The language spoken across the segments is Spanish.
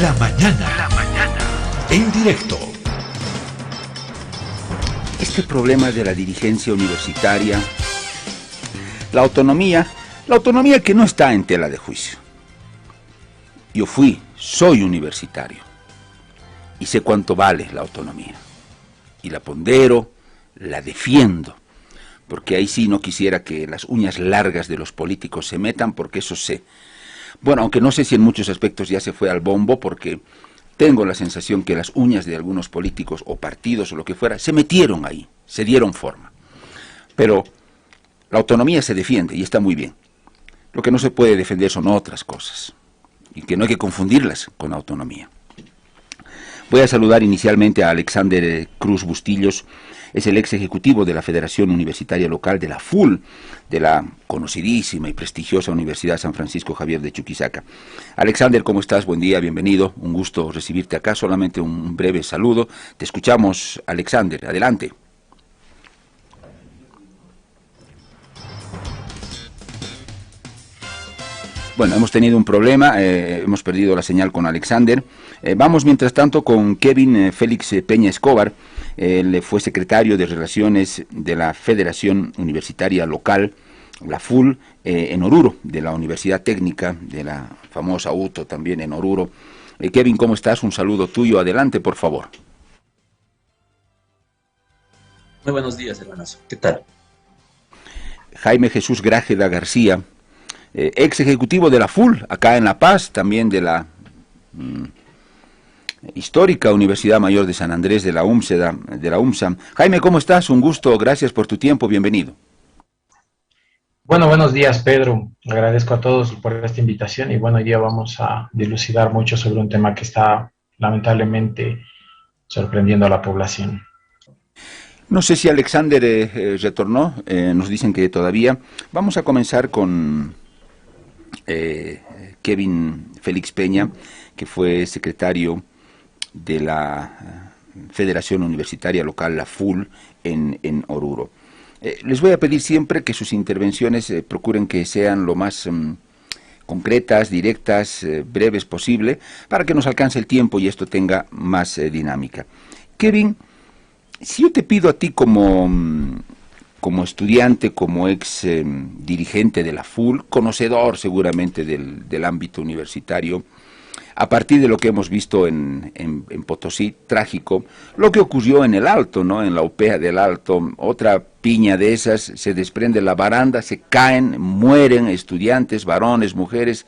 La mañana. En directo. Este problema de la dirigencia universitaria, la autonomía que no está en tela de juicio. Yo soy universitario y sé cuánto vale la autonomía. Y la pondero, la defiendo, porque ahí sí no quisiera que las uñas largas de los políticos se metan, porque eso sé. Bueno, aunque no sé si en muchos aspectos ya se fue al bombo, porque tengo la sensación que las uñas de algunos políticos o partidos o lo que fuera se metieron ahí, se dieron forma. Pero la autonomía se defiende y está muy bien. Lo que no se puede defender son otras cosas, y que no hay que confundirlas con autonomía. Voy a saludar inicialmente a Alexander Cruz Bustillos, es el ex ejecutivo de la Federación Universitaria Local de la FUL, de la conocidísima y prestigiosa Universidad San Francisco Javier de Chuquisaca. Alexander, ¿cómo estás? Buen día, bienvenido, un gusto recibirte acá, solamente un breve saludo. Te escuchamos, Alexander, adelante. Bueno, hemos tenido un problema, hemos perdido la señal con Alexander. Vamos mientras tanto con Kevin Félix Peña Escobar. Él fue secretario de Relaciones de la Federación Universitaria Local, la FUL, en Oruro, de la Universidad Técnica, de la famosa UTO también en Oruro. Kevin, ¿cómo estás? Un saludo tuyo, adelante, por favor. Muy buenos días, hermanos. ¿Qué tal? Jaime Jesús Grájeda García, ex ejecutivo de la FUL, acá en La Paz, también de la histórica Universidad Mayor de San Andrés de la UMSAM. Jaime, ¿cómo estás? Un gusto, gracias por tu tiempo, bienvenido. Bueno, buenos días, Pedro. Agradezco a todos por esta invitación y bueno, hoy día vamos a dilucidar mucho sobre un tema que está lamentablemente sorprendiendo a la población. No sé si Alexander retornó, nos dicen que todavía. Vamos a comenzar con Kevin Félix Peña, que fue secretario de la Federación Universitaria Local, la FUL, en Oruro. Les voy a pedir siempre que sus intervenciones procuren que sean lo más concretas, directas, breves posible, para que nos alcance el tiempo y esto tenga más dinámica. Kevin, si yo te pido a ti como estudiante, como ex dirigente de la FUL, conocedor seguramente del ámbito universitario, a partir de lo que hemos visto en Potosí, trágico, lo que ocurrió en el Alto, ¿no? En la UPEA del Alto, otra piña de esas, se desprende la baranda, se caen, mueren estudiantes, varones, mujeres,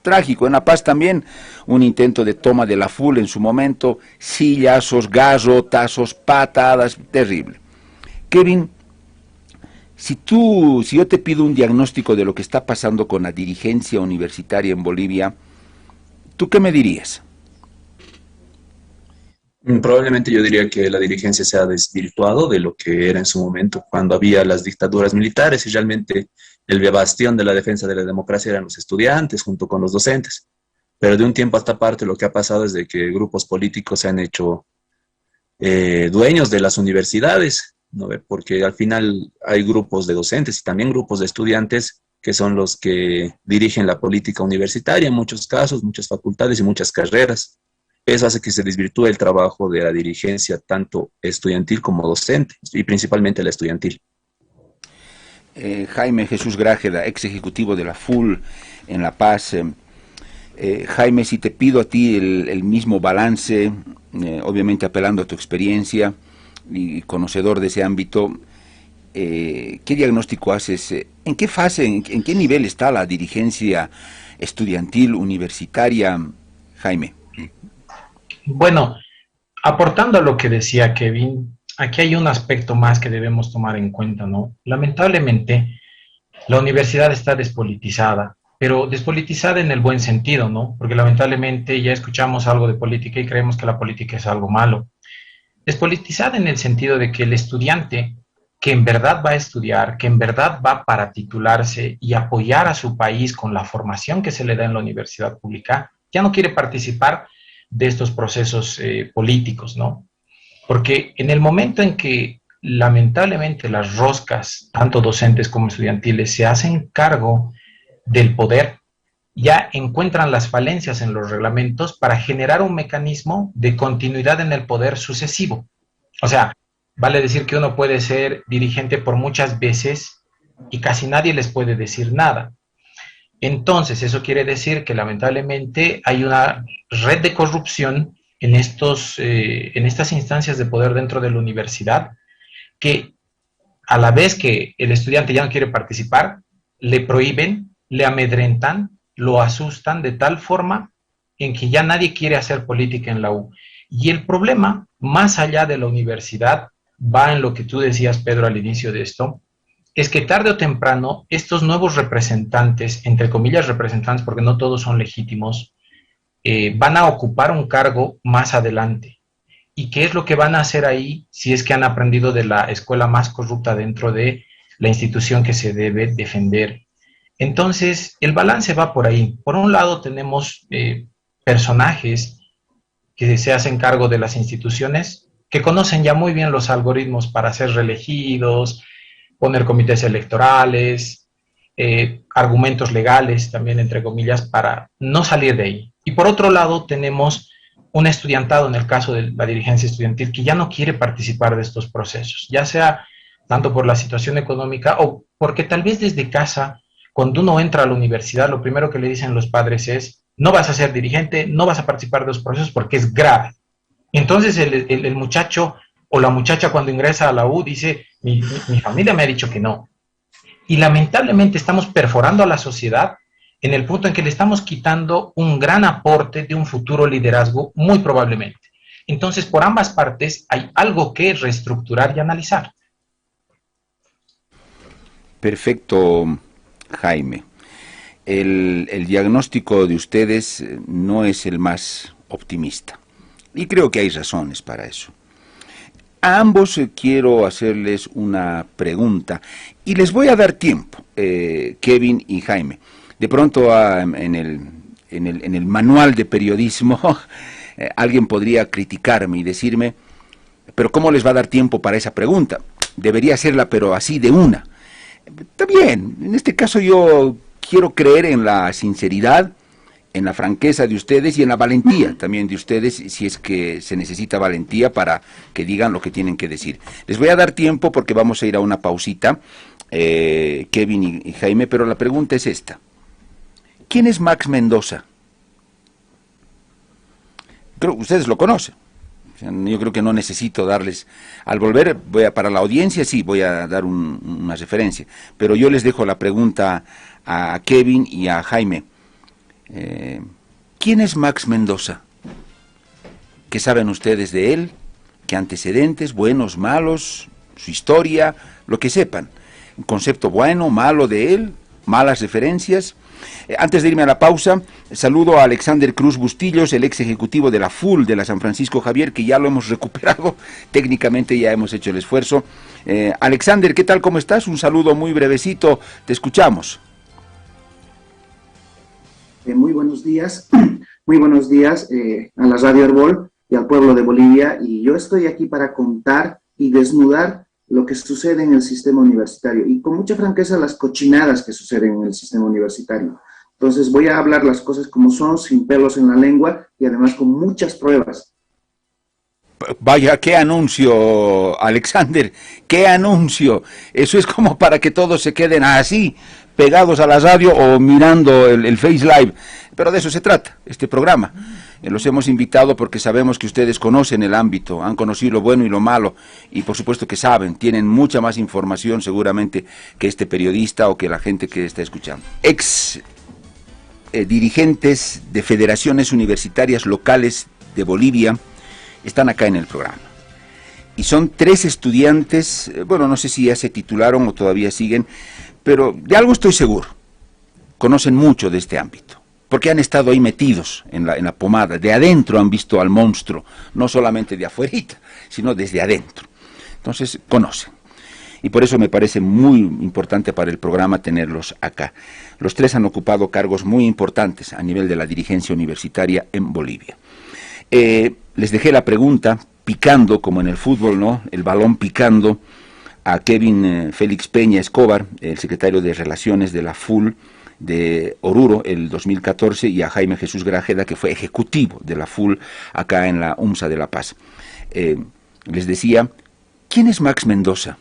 trágico. En La Paz también, un intento de toma de la FUL en su momento, sillazos, garrotazos, patadas, terrible. Kevin, si yo te pido un diagnóstico de lo que está pasando con la dirigencia universitaria en Bolivia, ¿tú qué me dirías? Probablemente yo diría que la dirigencia se ha desvirtuado de lo que era en su momento, cuando había las dictaduras militares y realmente el bastión de la defensa de la democracia eran los estudiantes junto con los docentes. Pero de un tiempo a esta parte lo que ha pasado es de que grupos políticos se han hecho dueños de las universidades, ¿no? Porque al final hay grupos de docentes y también grupos de estudiantes que son los que dirigen la política universitaria en muchos casos, muchas facultades y muchas carreras. Eso hace que se desvirtúe el trabajo de la dirigencia, tanto estudiantil como docente, y principalmente la estudiantil. Jaime Jesús Grájeda, ex ejecutivo de la FUL en La Paz. Jaime, si te pido a ti el mismo balance, obviamente apelando a tu experiencia y conocedor de ese ámbito, ¿qué diagnóstico haces? ¿En qué fase, en qué nivel está la dirigencia estudiantil universitaria, Jaime? Bueno, aportando a lo que decía Kevin, aquí hay un aspecto más que debemos tomar en cuenta, ¿no? Lamentablemente, la universidad está despolitizada, pero despolitizada en el buen sentido, ¿no? Porque lamentablemente ya escuchamos algo de política y creemos que la política es algo malo. Despolitizada en el sentido de que el estudiante que en verdad va a estudiar, que en verdad va para titularse y apoyar a su país con la formación que se le da en la universidad pública, ya no quiere participar de estos procesos políticos, ¿no? Porque en el momento en que lamentablemente las roscas, tanto docentes como estudiantiles, se hacen cargo del poder, ya encuentran las falencias en los reglamentos para generar un mecanismo de continuidad en el poder sucesivo. O sea, vale decir que uno puede ser dirigente por muchas veces y casi nadie les puede decir nada. Entonces, eso quiere decir que lamentablemente hay una red de corrupción en estas instancias de poder dentro de la universidad, que a la vez que el estudiante ya no quiere participar, le prohíben, le amedrentan, lo asustan de tal forma en que ya nadie quiere hacer política en la U. Y el problema, más allá de la universidad, va en lo que tú decías, Pedro, al inicio de esto, es que tarde o temprano estos nuevos representantes, entre comillas representantes, porque no todos son legítimos, van a ocupar un cargo más adelante. ¿Y qué es lo que van a hacer ahí si es que han aprendido de la escuela más corrupta dentro de la institución que se debe defender? Entonces, el balance va por ahí. Por un lado, tenemos personajes que se hacen cargo de las instituciones, que conocen ya muy bien los algoritmos para ser reelegidos, poner comités electorales, argumentos legales también, entre comillas, para no salir de ahí. Y por otro lado, tenemos un estudiantado, en el caso de la dirigencia estudiantil, que ya no quiere participar de estos procesos, ya sea tanto por la situación económica o porque tal vez desde casa, cuando uno entra a la universidad, lo primero que le dicen los padres es: no vas a ser dirigente, no vas a participar de los procesos porque es grave. Entonces el muchacho o la muchacha, cuando ingresa a la U, dice: mi familia me ha dicho que no. Y lamentablemente estamos perforando a la sociedad en el punto en que le estamos quitando un gran aporte de un futuro liderazgo, muy probablemente. Entonces, por ambas partes hay algo que reestructurar y analizar. Perfecto, Jaime. El diagnóstico de ustedes no es el más optimista. Y creo que hay razones para eso. A ambos quiero hacerles una pregunta y les voy a dar tiempo, Kevin y Jaime. De pronto en el manual de periodismo alguien podría criticarme y decirme: pero ¿cómo les va a dar tiempo para esa pregunta? Debería hacerla, pero así de una. Está bien, en este caso yo quiero creer en la sinceridad, en la franqueza de ustedes y en la valentía también de ustedes, si es que se necesita valentía para que digan lo que tienen que decir. Les voy a dar tiempo porque vamos a ir a una pausita, Kevin y Jaime, pero la pregunta es esta. ¿Quién es Max Mendoza? Creo que ustedes lo conocen. Yo creo que no necesito darles, al volver, para la audiencia sí, voy a dar una referencia, pero yo les dejo la pregunta a Kevin y a Jaime. ¿Quién es Max Mendoza? ¿Qué saben ustedes de él? ¿Qué antecedentes, buenos, malos, su historia, lo que sepan? ¿Un concepto bueno, malo de él? ¿Malas referencias? Antes de irme a la pausa, saludo a Alexander Cruz Bustillos, el ex ejecutivo de la FUL de la San Francisco Javier, que ya lo hemos recuperado, técnicamente ya hemos hecho el esfuerzo. Alexander, ¿qué tal? ¿Cómo estás? Un saludo muy brevecito, te escuchamos. Muy buenos días a la Radio Herbol y al pueblo de Bolivia, y yo estoy aquí para contar y desnudar lo que sucede en el sistema universitario, y con mucha franqueza las cochinadas que suceden en el sistema universitario. Entonces voy a hablar las cosas como son, sin pelos en la lengua, y además con muchas pruebas. Vaya, qué anuncio, Alexander, qué anuncio. Eso es como para que todos se queden así, pegados a la radio o mirando el Face Live. Pero de eso se trata, este programa. Los hemos invitado porque sabemos que ustedes conocen el ámbito, han conocido lo bueno y lo malo, y por supuesto que saben, tienen mucha más información seguramente que este periodista o que la gente que está escuchando. Dirigentes de federaciones universitarias locales de Bolivia están acá en el programa. Y son 3 estudiantes, bueno, no sé si ya se titularon o todavía siguen, pero de algo estoy seguro, conocen mucho de este ámbito, porque han estado ahí metidos en la pomada, de adentro han visto al monstruo, no solamente de afuerita, sino desde adentro. Entonces, conocen. Y por eso me parece muy importante para el programa tenerlos acá. Los 3 han ocupado cargos muy importantes a nivel de la dirigencia universitaria en Bolivia. Les dejé la pregunta picando, como en el fútbol, ¿no? El balón picando a Kevin Félix Peña Escobar, el secretario de Relaciones de la FUL, de Oruro el 2014 y a Jaime Jesús Grájeda, que fue ejecutivo de la FUL acá en la UMSA de La Paz. Les decía, ¿quién es Max Mendoza?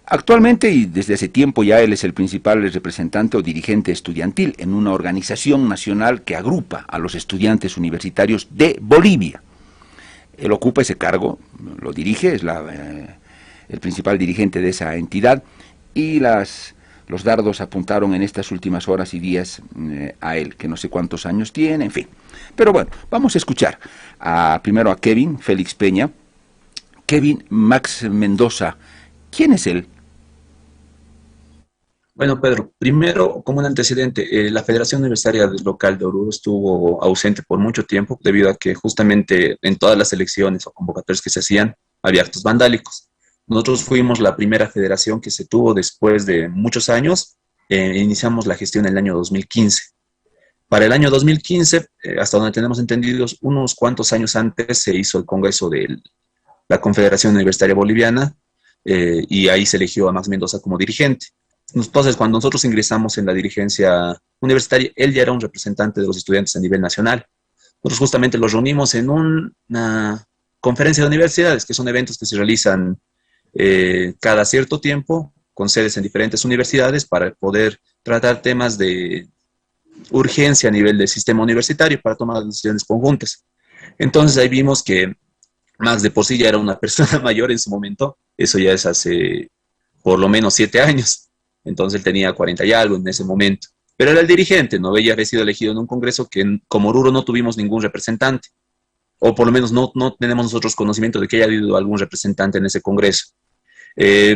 Actualmente y desde hace tiempo ya él es el principal representante o dirigente estudiantil en una organización nacional que agrupa a los estudiantes universitarios de Bolivia. Él ocupa ese cargo, lo dirige, es el principal dirigente de esa entidad y los dardos apuntaron en estas últimas horas y días a él, que no sé cuántos años tiene, en fin. Pero bueno, vamos a escuchar primero a Kevin Félix Peña. Kevin Max Mendoza, ¿quién es él? Bueno, Pedro, primero, como un antecedente, la Federación Universitaria Local de Oruro estuvo ausente por mucho tiempo debido a que justamente en todas las elecciones o convocatorias que se hacían había actos vandálicos. Nosotros fuimos la primera federación que se tuvo después de muchos años. Iniciamos la gestión en el año 2015. Para el año 2015, hasta donde tenemos entendidos, unos cuantos años antes se hizo el congreso de la Confederación Universitaria Boliviana y ahí se eligió a Max Mendoza como dirigente. Entonces, cuando nosotros ingresamos en la dirigencia universitaria, él ya era un representante de los estudiantes a nivel nacional. Nosotros justamente los reunimos en una conferencia de universidades, que son eventos que se realizan cada cierto tiempo, con sedes en diferentes universidades, para poder tratar temas de urgencia a nivel del sistema universitario, para tomar decisiones conjuntas. Entonces, ahí vimos que Max de por sí ya era una persona mayor en su momento, eso ya es hace por lo menos 7 años. Entonces él tenía 40 y algo en ese momento. Pero era el dirigente, no había sido elegido en un congreso que como Oruro no tuvimos ningún representante. O por lo menos no tenemos nosotros conocimiento de que haya habido algún representante en ese congreso.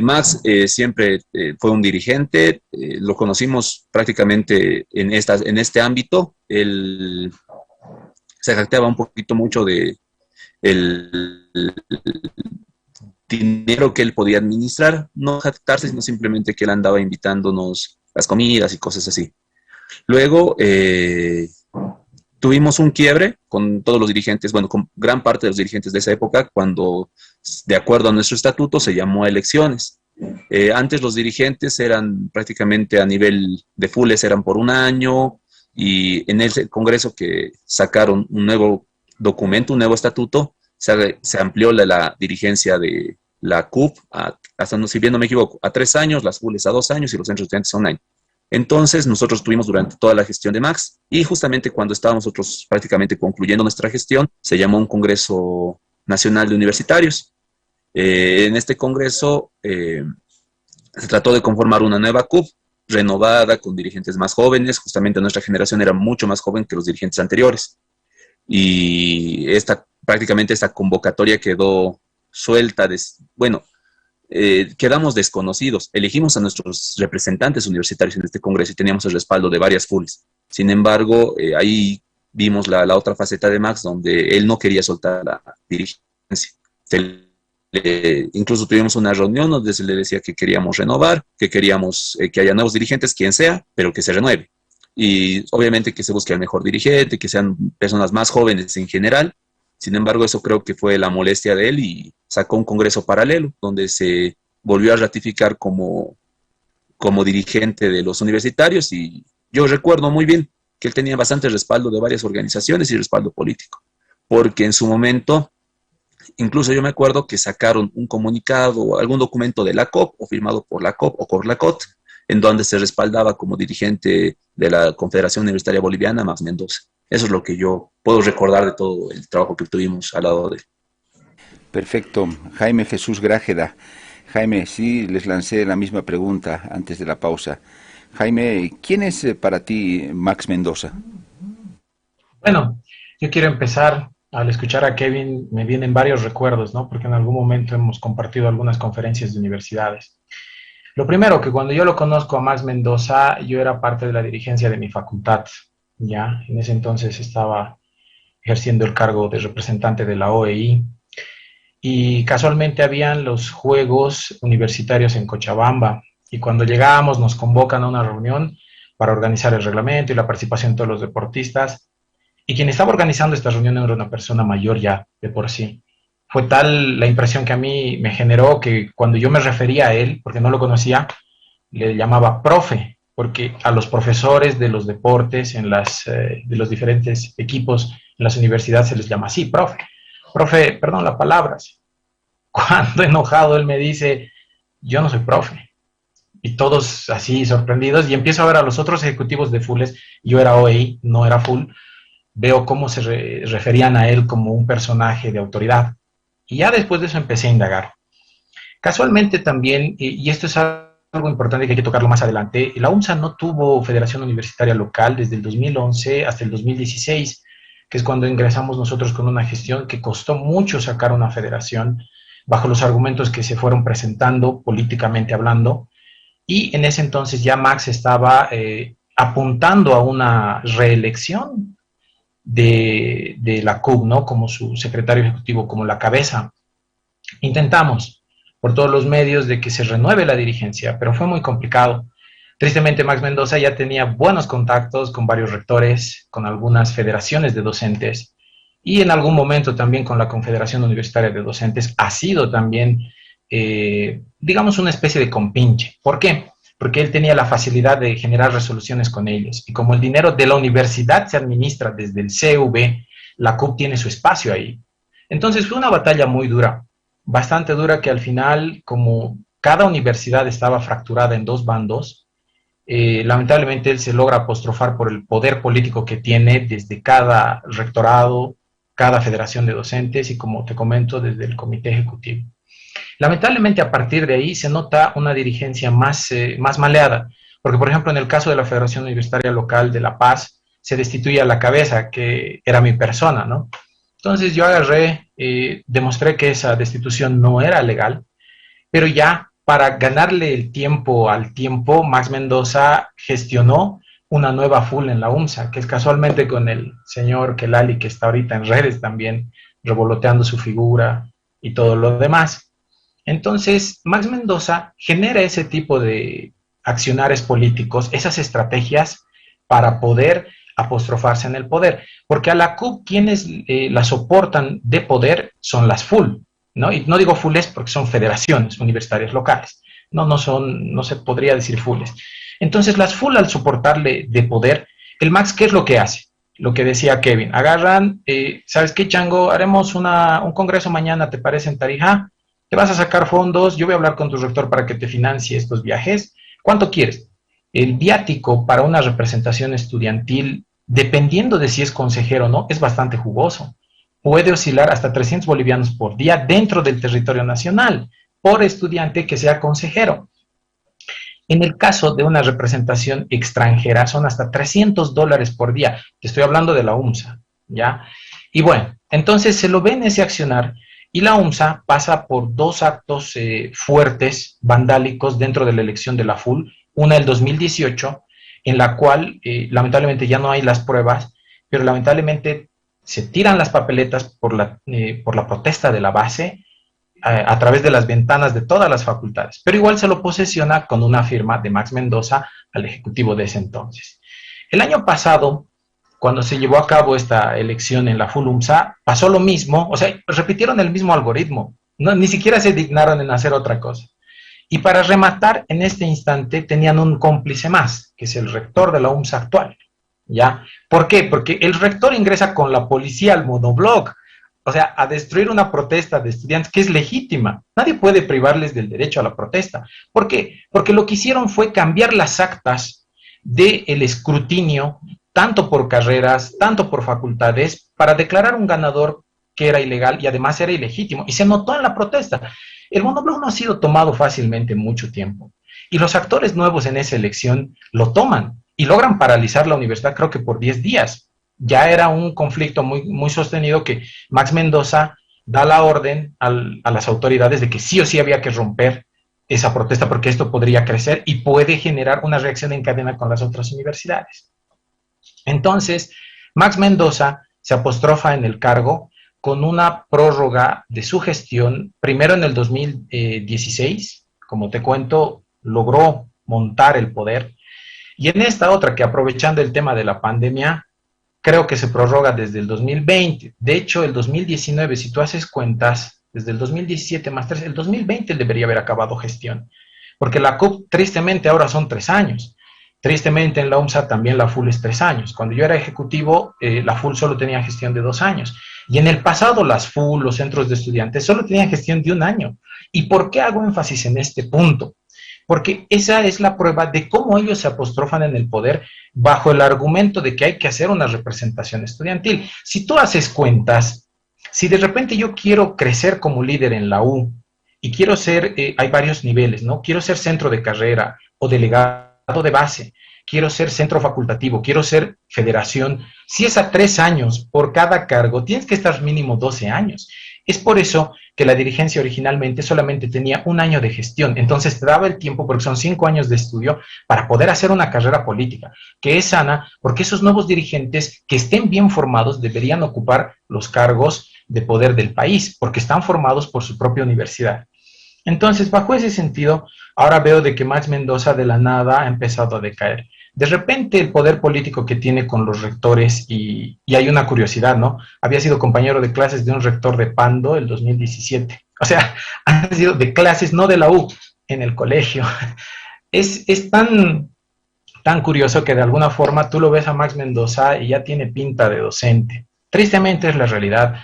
Max siempre fue un dirigente, lo conocimos prácticamente en este ámbito. Él se jactaba un poquito mucho de el dinero que él podía administrar, no jactarse, sino simplemente que él andaba invitándonos las comidas y cosas así. Luego tuvimos un quiebre con todos los dirigentes, bueno, con gran parte de los dirigentes de esa época, cuando, de acuerdo a nuestro estatuto, se llamó a elecciones. Antes los dirigentes eran prácticamente a nivel de FULES, eran por un año, y en el Congreso que sacaron un nuevo documento, un nuevo estatuto, se amplió la dirigencia de la CUP, hasta, si bien no me equivoco, a 3 años, las FULES a 2 años y los centros de estudiantes a 1 año. Entonces nosotros tuvimos durante toda la gestión de Max y justamente cuando estábamos nosotros prácticamente concluyendo nuestra gestión, se llamó un Congreso Nacional de Universitarios. En este congreso se trató de conformar una nueva CUP, renovada, con dirigentes más jóvenes. Justamente nuestra generación era mucho más joven que los dirigentes anteriores. Y prácticamente esta convocatoria quedó suelta, quedamos desconocidos. Elegimos a nuestros representantes universitarios en este congreso y teníamos el respaldo de varias FULs. Sin embargo, ahí vimos la otra faceta de Max, donde él no quería soltar la dirigencia. Incluso tuvimos una reunión donde se le decía que queríamos renovar, que queríamos que haya nuevos dirigentes, quien sea, pero que se renueve. Y obviamente que se busque el mejor dirigente, que sean personas más jóvenes en general. Sin embargo, eso creo que fue la molestia de él y sacó un congreso paralelo donde se volvió a ratificar como dirigente de los universitarios, y yo recuerdo muy bien que él tenía bastante respaldo de varias organizaciones y respaldo político, porque en su momento, incluso yo me acuerdo que sacaron un comunicado o algún documento de la COP o firmado por la COP o por la COT, en donde se respaldaba como dirigente de la Confederación Universitaria Boliviana Max Mendoza. Eso es lo que yo puedo recordar de todo el trabajo que tuvimos al lado de él. Perfecto. Jaime Jesús Grájeda. Jaime, sí, les lancé la misma pregunta antes de la pausa. Jaime, ¿quién es para ti Max Mendoza? Bueno, yo quiero empezar, al escuchar a Kevin me vienen varios recuerdos, ¿no? Porque en algún momento hemos compartido algunas conferencias de universidades. Lo primero, que cuando yo lo conozco a Max Mendoza, yo era parte de la dirigencia de mi facultad, ¿ya? En ese entonces estaba ejerciendo el cargo de representante de la OEI, y casualmente habían los Juegos Universitarios en Cochabamba, y cuando llegábamos nos convocan a una reunión para organizar el reglamento y la participación de todos los deportistas, y quien estaba organizando esta reunión era una persona mayor ya, de por sí. Fue tal la impresión que a mí me generó que cuando yo me refería a él, porque no lo conocía, le llamaba profe, porque a los profesores de los deportes de los diferentes equipos en las universidades se les llama así, profe. Profe, perdón la palabra. Cuando enojado él me dice, yo no soy profe. Y todos así sorprendidos, y empiezo a ver a los otros ejecutivos de Fulles, yo era OEI, no era Full, veo cómo se referían a él como un personaje de autoridad. Y ya después de eso empecé a indagar. Casualmente también, y esto es algo importante que hay que tocarlo más adelante, la UMSA no tuvo federación universitaria local desde el 2011 hasta el 2016, que es cuando ingresamos nosotros con una gestión que costó mucho sacar una federación, bajo los argumentos que se fueron presentando políticamente hablando, y en ese entonces ya Max estaba apuntando a una reelección de la CUB, ¿no? Como su secretario ejecutivo, como la cabeza. Intentamos por todos los medios de que se renueve la dirigencia, pero fue muy complicado. Tristemente, Max Mendoza ya tenía buenos contactos con varios rectores, con algunas federaciones de docentes, y en algún momento también con la Confederación Universitaria de Docentes. Ha sido también, digamos, una especie de compinche. ¿Por qué? Porque él tenía la facilidad de generar resoluciones con ellos. Y como el dinero de la universidad se administra desde el CV, la CUP tiene su espacio ahí. Entonces fue una batalla muy dura, bastante dura, que al final, como cada universidad estaba fracturada en dos bandos, lamentablemente él se logra apostrofar por el poder político que tiene desde cada rectorado, cada federación de docentes y, como te comento, desde el comité ejecutivo. Lamentablemente, a partir de ahí se nota una dirigencia más maleada, porque, por ejemplo, en el caso de la Federación Universitaria Local de La Paz, se destituye a la cabeza, que era mi persona, ¿no? Entonces yo agarré, demostré que esa destitución no era legal, pero ya para ganarle el tiempo al tiempo, Max Mendoza gestionó una nueva full en la UMSA, que es casualmente con el señor Kelali, que está ahorita en redes también, revoloteando su figura y todo lo demás. Entonces, Max Mendoza genera ese tipo de accionares políticos, esas estrategias para poder apostrofarse en el poder, porque a la CUP quienes la soportan de poder son las FUL, ¿no? Y no digo FULes porque son federaciones universitarias locales, no se podría decir FULes. Entonces, las FUL, al soportarle de poder, el Max, ¿qué es lo que hace? Lo que decía Kevin, agarran, ¿sabes qué, Chango? Haremos un congreso mañana, ¿te parece, en Tarija? Te vas a sacar fondos, yo voy a hablar con tu rector para que te financie estos viajes. ¿Cuánto quieres? El viático para una representación estudiantil, dependiendo de si es consejero o no, es bastante jugoso. Puede oscilar hasta 300 bolivianos por día dentro del territorio nacional, por estudiante que sea consejero. En el caso de una representación extranjera, son hasta $300 por día. Te estoy hablando de la UMSA, ¿ya? Y bueno, entonces se lo ve en ese accionar, y la UMSA pasa por dos actos fuertes, vandálicos, dentro de la elección de la FUL. Una el 2018, en la cual lamentablemente ya no hay las pruebas, pero lamentablemente se tiran las papeletas por la protesta de la base a través de las ventanas de todas las facultades, pero igual se lo posesiona con una firma de Max Mendoza al ejecutivo de ese entonces. El año pasado, cuando se llevó a cabo esta elección en la FUL UMSA, pasó lo mismo, o sea, repitieron el mismo algoritmo, ni siquiera se dignaron en hacer otra cosa. Y para rematar, en este instante tenían un cómplice más, que es el rector de la UMSA actual, ¿ya? ¿Por qué? Porque el rector ingresa con la policía al monoblog, o sea, a destruir una protesta de estudiantes que es legítima. Nadie puede privarles del derecho a la protesta. ¿Por qué? Porque lo que hicieron fue cambiar las actas del escrutinio, tanto por carreras, tanto por facultades, para declarar un ganador que era ilegal y además era ilegítimo. Y se notó en la protesta. El monoblog no ha sido tomado fácilmente en mucho tiempo. Y los actores nuevos en esa elección lo toman y logran paralizar la universidad, creo que por 10 días. Ya era un conflicto muy sostenido, que Max Mendoza da la orden a las autoridades de que sí o sí había que romper esa protesta, porque esto podría crecer y puede generar una reacción en cadena con las otras universidades. Entonces, Max Mendoza se apostrofa en el cargo con una prórroga de su gestión, primero en el 2016, como te cuento, logró montar el poder, y en esta otra, que aprovechando el tema de la pandemia, creo que se prorroga desde el 2020. De hecho, el 2019, si tú haces cuentas, desde el 2017 más 3, el 2020 debería haber acabado gestión, porque la CUP, tristemente, ahora son 3 años. Tristemente en la UMSA también la FUL es 3 años. Cuando yo era ejecutivo, la FUL solo tenía gestión de 2 años. Y en el pasado las FUL, los centros de estudiantes, solo tenían gestión de 1 año. ¿Y por qué hago énfasis en este punto? Porque esa es la prueba de cómo ellos se apostrofan en el poder bajo el argumento de que hay que hacer una representación estudiantil. Si tú haces cuentas, si de repente yo quiero crecer como líder en la U y quiero ser, hay varios niveles, ¿no? Quiero ser centro de carrera o delegado de base, quiero ser centro facultativo, quiero ser federación. Si es a 3 años por cada cargo, tienes que estar mínimo 12 años. Es por eso que la dirigencia originalmente solamente tenía 1 año de gestión, entonces te daba el tiempo, porque son 5 años de estudio, para poder hacer una carrera política, que es sana, porque esos nuevos dirigentes que estén bien formados deberían ocupar los cargos de poder del país, porque están formados por su propia universidad. Entonces, bajo ese sentido, ahora veo de que Max Mendoza de la nada ha empezado a decaer. De repente el poder político que tiene con los rectores, y hay una curiosidad, ¿no? Había sido compañero de clases de un rector de Pando el 2017. O sea, han sido de clases, no de la U, en el colegio. Es tan curioso que de alguna forma tú lo ves a Max Mendoza y ya tiene pinta de docente. Tristemente es la realidad.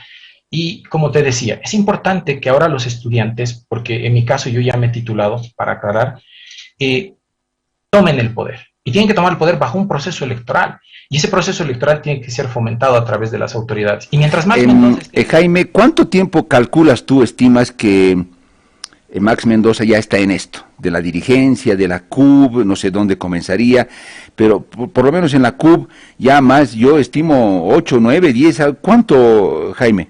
Y como te decía, es importante que ahora los estudiantes, porque en mi caso yo ya me he titulado, para aclarar, tomen el poder. Y tienen que tomar el poder bajo un proceso electoral. Y ese proceso electoral tiene que ser fomentado a través de las autoridades. Y mientras más Mendoza... Jaime, ¿cuánto tiempo calculas tú, estimas que Max Mendoza ya está en esto? De la dirigencia, de la CUB, no sé dónde comenzaría, pero por lo menos en la CUB ya más, yo estimo 8, 9, 10, ¿cuánto, Jaime?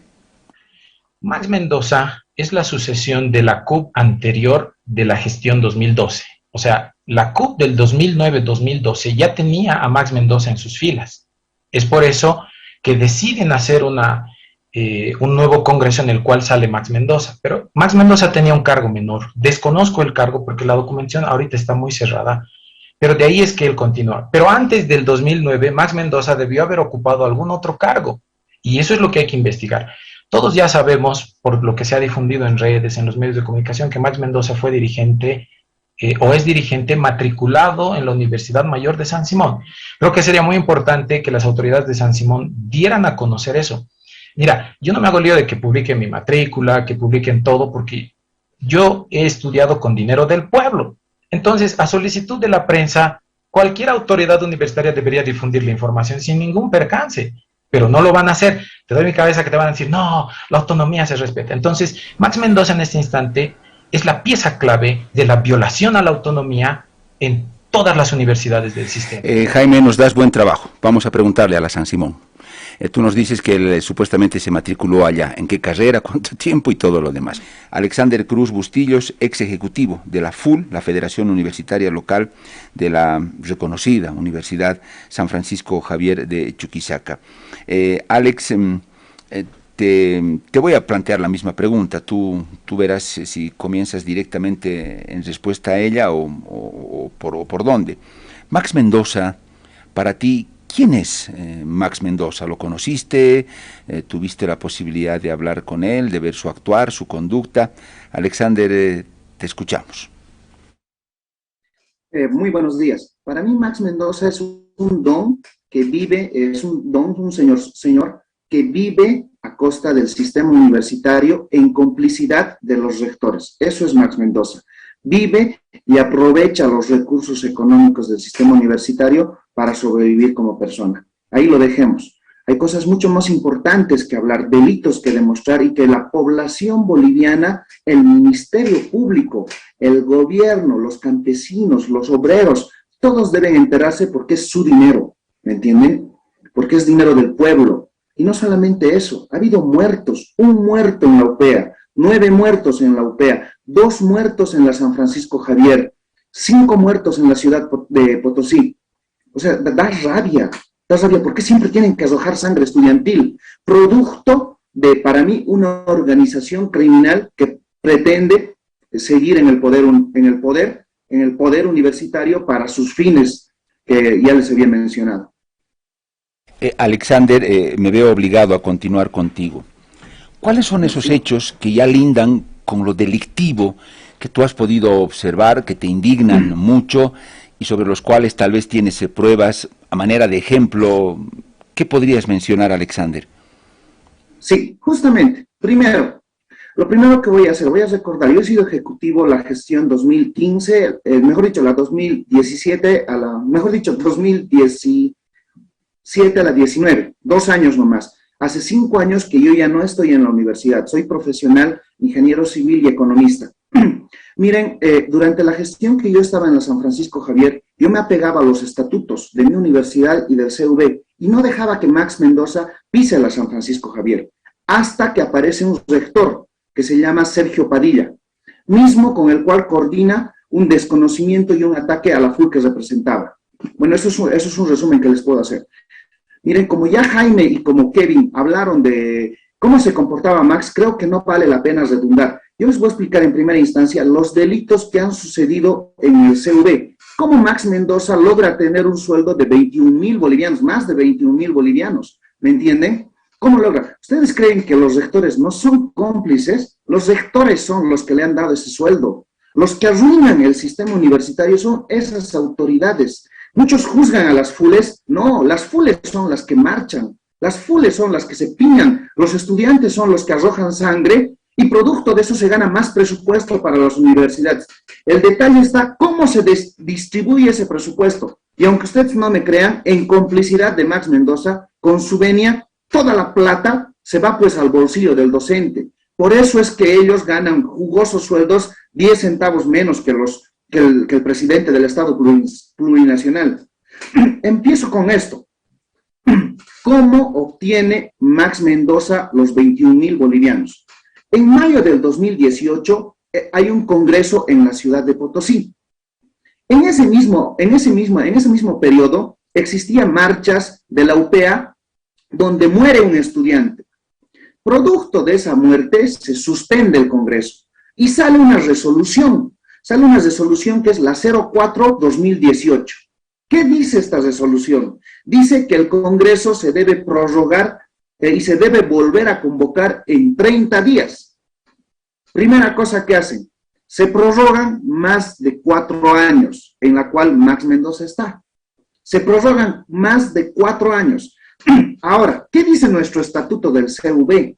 Max Mendoza es la sucesión de la CUB anterior de la gestión 2012. O sea, la CUB del 2009-2012 ya tenía a Max Mendoza en sus filas. Es por eso que deciden hacer un nuevo congreso en el cual sale Max Mendoza. Pero Max Mendoza tenía un cargo menor. Desconozco el cargo porque la documentación ahorita está muy cerrada. Pero de ahí es que él continúa. Pero antes del 2009, Max Mendoza debió haber ocupado algún otro cargo. Y eso es lo que hay que investigar. Todos ya sabemos, por lo que se ha difundido en redes, en los medios de comunicación, que Max Mendoza fue dirigente o es dirigente matriculado en la Universidad Mayor de San Simón. Creo que sería muy importante que las autoridades de San Simón dieran a conocer eso. Mira, yo no me hago lío de que publiquen mi matrícula, que publiquen todo, porque yo he estudiado con dinero del pueblo. Entonces, a solicitud de la prensa, cualquier autoridad universitaria debería difundir la información sin ningún percance. Pero no lo van a hacer. Te doy mi cabeza que te van a decir, no, la autonomía se respeta. Entonces, Max Mendoza en este instante es la pieza clave de la violación a la autonomía en todas las universidades del sistema. Jaime, nos das buen trabajo. Vamos a preguntarle a la San Simón. Tú nos dices que él supuestamente se matriculó allá. ¿En qué carrera? ¿Cuánto tiempo? Y todo lo demás. Alexander Cruz Bustillos, ex ejecutivo de la FUL, la Federación Universitaria Local de la reconocida Universidad San Francisco Javier de Chuquisaca. Alex, te voy a plantear la misma pregunta. Tú verás si comienzas directamente en respuesta a ella o por dónde. Max Mendoza, para ti, ¿quién es Max Mendoza? ¿Lo conociste? ¿Tuviste la posibilidad de hablar con él, de ver su actuar, su conducta? Alexander, te escuchamos. Muy buenos días. Para mí Max Mendoza es un don que vive, es un don, un señor que vive a costa del sistema universitario en complicidad de los rectores. Eso es Max Mendoza. Vive y aprovecha los recursos económicos del sistema universitario para sobrevivir como persona. Ahí lo dejemos. Hay cosas mucho más importantes que hablar, delitos que demostrar y que la población boliviana, el Ministerio Público, el gobierno, los campesinos, los obreros, todos deben enterarse porque es su dinero, ¿me entienden? Porque es dinero del pueblo. Y no solamente eso, ha habido muertos, 1 muerto en la UPEA, 9 muertos en la UPEA, 2 muertos en la San Francisco Javier, 5 muertos en la ciudad de Potosí. O sea, da rabia, porque siempre tienen que arrojar sangre estudiantil, producto de, para mí, una organización criminal que pretende seguir en el poder universitario para sus fines que ya les había mencionado. Alexander, me veo obligado a continuar contigo. ¿Cuáles son esos hechos que ya lindan con lo delictivo que tú has podido observar, que te indignan mucho y sobre los cuales tal vez tienes pruebas a manera de ejemplo. ¿Qué podrías mencionar, Alexander? Sí, justamente. Primero, lo primero que voy a hacer, voy a recordar, yo he sido ejecutivo la gestión 2015, mejor dicho, la 2017 a la, mejor dicho, 2017 a la 19, 2 años nomás. Hace 5 años que yo ya no estoy en la universidad, soy profesional, ingeniero civil y economista. Miren, durante la gestión que yo estaba en la San Francisco Javier, yo me apegaba a los estatutos de mi universidad y del CUV y no dejaba que Max Mendoza pise la San Francisco Javier, hasta que aparece un rector que se llama Sergio Padilla, mismo con el cual coordina un desconocimiento y un ataque a la FUL que representaba. Bueno, eso es un resumen que les puedo hacer. Miren, como ya Jaime y como Kevin hablaron de cómo se comportaba Max, creo que no vale la pena redundar. Yo les voy a explicar en primera instancia los delitos que han sucedido en el CUV. Cómo Max Mendoza logra tener un sueldo de 21,000 bolivianos, más de 21,000 bolivianos, ¿me entienden? ¿Cómo logra? ¿Ustedes creen que los rectores no son cómplices? Los rectores son los que le han dado ese sueldo. Los que arruinan el sistema universitario son esas autoridades. Muchos juzgan a las FULES. No, las FULES son las que marchan. Las FULES son las que se piñan. Los estudiantes son los que arrojan sangre y producto de eso se gana más presupuesto para las universidades. El detalle está cómo se distribuye ese presupuesto. Y aunque ustedes no me crean, en complicidad de Max Mendoza, con su venia, toda la plata se va pues al bolsillo del docente. Por eso es que ellos ganan jugosos sueldos, 10 centavos menos que el presidente del Estado plurinacional. Empiezo con esto. ¿Cómo obtiene Max Mendoza los 21,000 bolivianos? En mayo del 2018 hay un congreso en la ciudad de Potosí. En ese mismo periodo existían marchas de la UPA donde muere un estudiante. Producto de esa muerte se suspende el congreso y sale una resolución que es la 04-2018. ¿Qué dice esta resolución? Dice que el congreso se debe prorrogar y se debe volver a convocar en 30 días. Primera cosa que hacen, se prorrogan más de 4 años, en la cual Max Mendoza está. Se prorrogan más de 4 años. Ahora, ¿qué dice nuestro estatuto del CUV?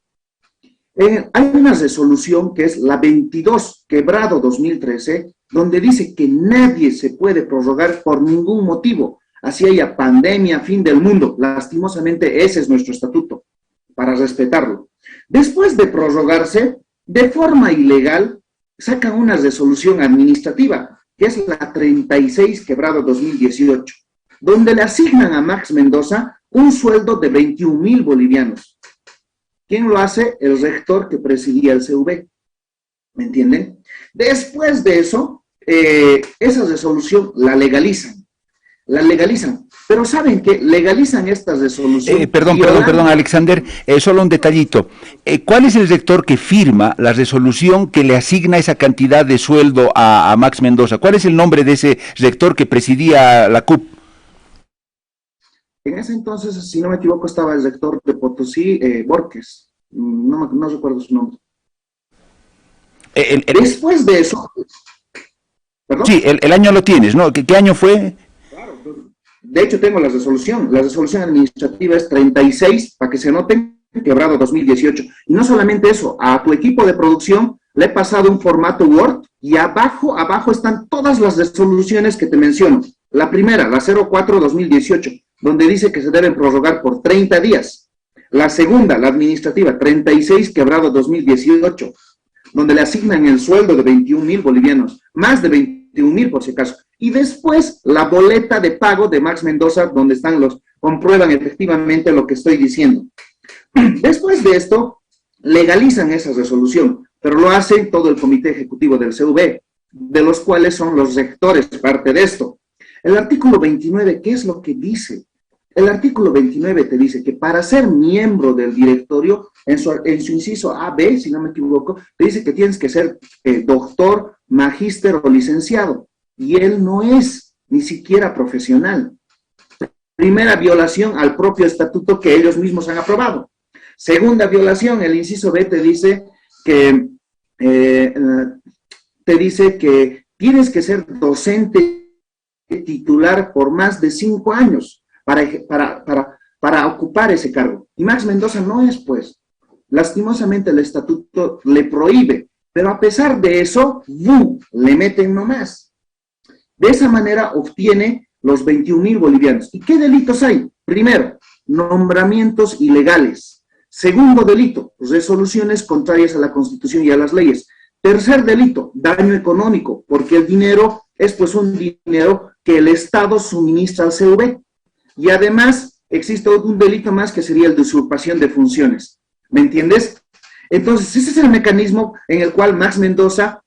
Hay una resolución que es la 22/2013, donde dice que nadie se puede prorrogar por ningún motivo, así haya pandemia, fin del mundo. Lastimosamente, ese es nuestro estatuto, para respetarlo. Después de prorrogarse, de forma ilegal, sacan una resolución administrativa, que es la 36/2018, donde le asignan a Max Mendoza un sueldo de 21,000 bolivianos. ¿Quién lo hace? El rector que presidía el CUV. ¿Me entienden? Después de eso, esa resolución la legalizan. Pero ¿saben qué? Legalizan esta resolución. Perdón, Alexander, solo un detallito. ¿Cuál es el rector que firma la resolución que le asigna esa cantidad de sueldo a Max Mendoza? ¿Cuál es el nombre de ese rector que presidía la CUP? En ese entonces, si no me equivoco, estaba el rector de Potosí, Borges. No recuerdo su nombre. Después de eso... ¿Perdón? Sí, el año lo tienes, ¿no? ¿Qué año fue? Claro, de hecho tengo la resolución. La resolución administrativa es 36, para que se noten, 2018. Y no solamente eso, a tu equipo de producción le he pasado un formato Word y abajo están todas las resoluciones que te menciono. La primera, la 04-2018, donde dice que se deben prorrogar por 30 días. La segunda, la administrativa, 36/2018, donde le asignan el sueldo de 21,000 bolivianos, más de 21,000 por si acaso. Y después, la boleta de pago de Max Mendoza, donde comprueban efectivamente lo que estoy diciendo. Después de esto, legalizan esa resolución, pero lo hace todo el comité ejecutivo del CUV, de los cuales son los rectores parte de esto. El artículo 29, ¿qué es lo que dice? El artículo 29 te dice que para ser miembro del directorio, en su inciso A, B, si no me equivoco, te dice que tienes que ser doctor, magíster o licenciado. Y él no es ni siquiera profesional. Primera violación al propio estatuto que ellos mismos han aprobado. Segunda violación, el inciso B te dice que tienes que ser docente titular por más de 5 años para ocupar ese cargo. Y Max Mendoza no es, pues. Lastimosamente el estatuto le prohíbe, pero a pesar de eso, le meten nomás. De esa manera obtiene los 21.000 bolivianos. ¿Y qué delitos hay? Primero, nombramientos ilegales. Segundo delito, resoluciones contrarias a la Constitución y a las leyes. Tercer delito, daño económico, porque el dinero es pues un dinero que el Estado suministra al CUV. Y además existe un delito más que sería el de usurpación de funciones. ¿Me entiendes? Entonces, ese es el mecanismo en el cual Max Mendoza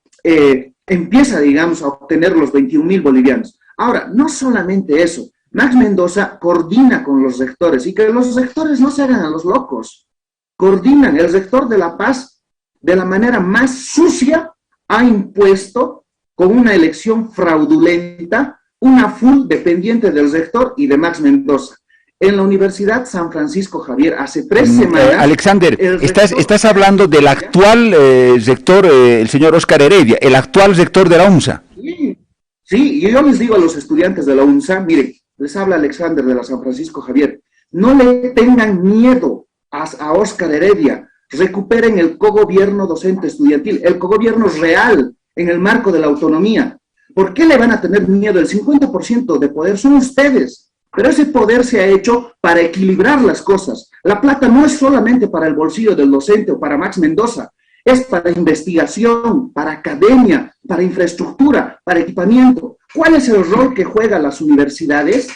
empieza, digamos, a obtener los 21.000 bolivianos. Ahora, no solamente eso, Max Mendoza coordina con los rectores, y que los rectores no se hagan a los locos. Coordinan. El rector de La Paz, de la manera más sucia, ha impuesto, con una elección fraudulenta, una full dependiente del rector y de Max Mendoza. En la Universidad San Francisco Javier, hace 3 semanas... Alexander, estás hablando del actual rector, el señor Óscar Heredia, el actual rector de la UNSA. Sí, y yo les digo a los estudiantes de la UNSA, miren, les habla Alexander de la San Francisco Javier, no le tengan miedo a Óscar Heredia, recuperen el cogobierno docente estudiantil, el cogobierno real, en el marco de la autonomía. ¿Por qué le van a tener miedo? El 50% de poder son ustedes. Pero ese poder se ha hecho para equilibrar las cosas. La plata no es solamente para el bolsillo del docente o para Max Mendoza, es para investigación, para academia, para infraestructura, para equipamiento. ¿Cuál es el rol que juegan las universidades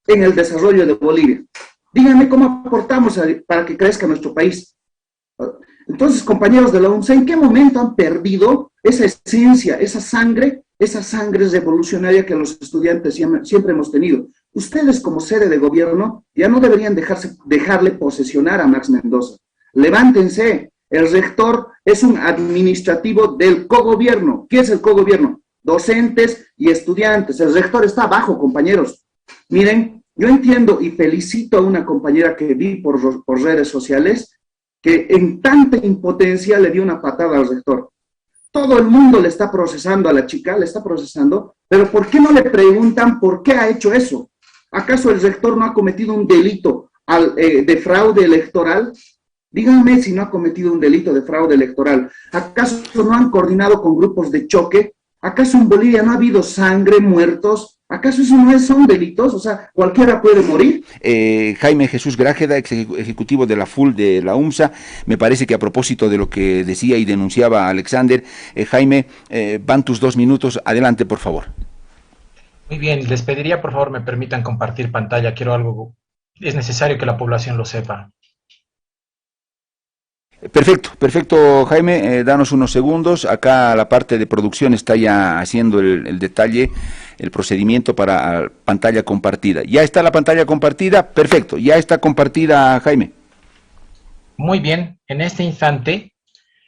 en el desarrollo de Bolivia? Díganme cómo aportamos para que crezca nuestro país. Entonces, compañeros de la UNSA, ¿en qué momento han perdido esa esencia, esa sangre revolucionaria que los estudiantes siempre hemos tenido? Ustedes, como sede de gobierno, ya no deberían dejarle posesionar a Max Mendoza. Levántense. El rector es un administrativo del cogobierno. ¿Qué es el cogobierno? Docentes y estudiantes. El rector está abajo, compañeros. Miren, yo entiendo y felicito a una compañera que vi por redes sociales que en tanta impotencia le dio una patada al rector. Todo el mundo le está procesando a la chica, le está procesando, pero ¿por qué no le preguntan por qué ha hecho eso? ¿Acaso el rector no ha cometido un delito de fraude electoral? Díganme si no ha cometido un delito de fraude electoral. ¿Acaso no han coordinado con grupos de choque? ¿Acaso en Bolivia no ha habido sangre, muertos? ¿Acaso eso no son delitos? O sea, ¿cualquiera puede morir? Jaime Jesús Grájeda, ejecutivo de la FUL de la UNSA, me parece que a propósito de lo que decía y denunciaba Alexander, Jaime, van tus 2 minutos, adelante por favor. Muy bien, les pediría por favor me permitan compartir pantalla, es necesario que la población lo sepa. Perfecto, Jaime, danos unos segundos. Acá la parte de producción está ya haciendo el detalle, el procedimiento para pantalla compartida. ¿Ya está la pantalla compartida? Perfecto, ya está compartida, Jaime. Muy bien, en este instante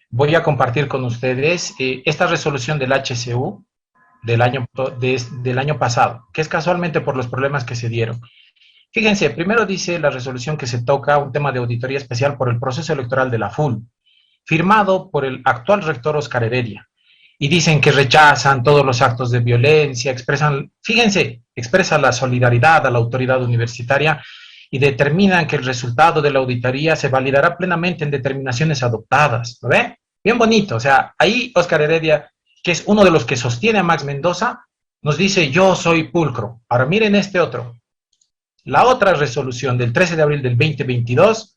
voy a compartir con ustedes esta resolución del HCU del año pasado, que es casualmente por los problemas que se dieron. Fíjense, primero dice la resolución que se toca un tema de auditoría especial por el proceso electoral de la FUL, firmado por el actual rector Óscar Heredia. Y dicen que rechazan todos los actos de violencia, expresan la solidaridad a la autoridad universitaria y determinan que el resultado de la auditoría se validará plenamente en determinaciones adoptadas. ¿Lo ve? Bien bonito. O sea, ahí Óscar Heredia, que es uno de los que sostiene a Max Mendoza, nos dice, yo soy pulcro. Ahora miren este otro. La otra resolución del 13 de abril del 2022,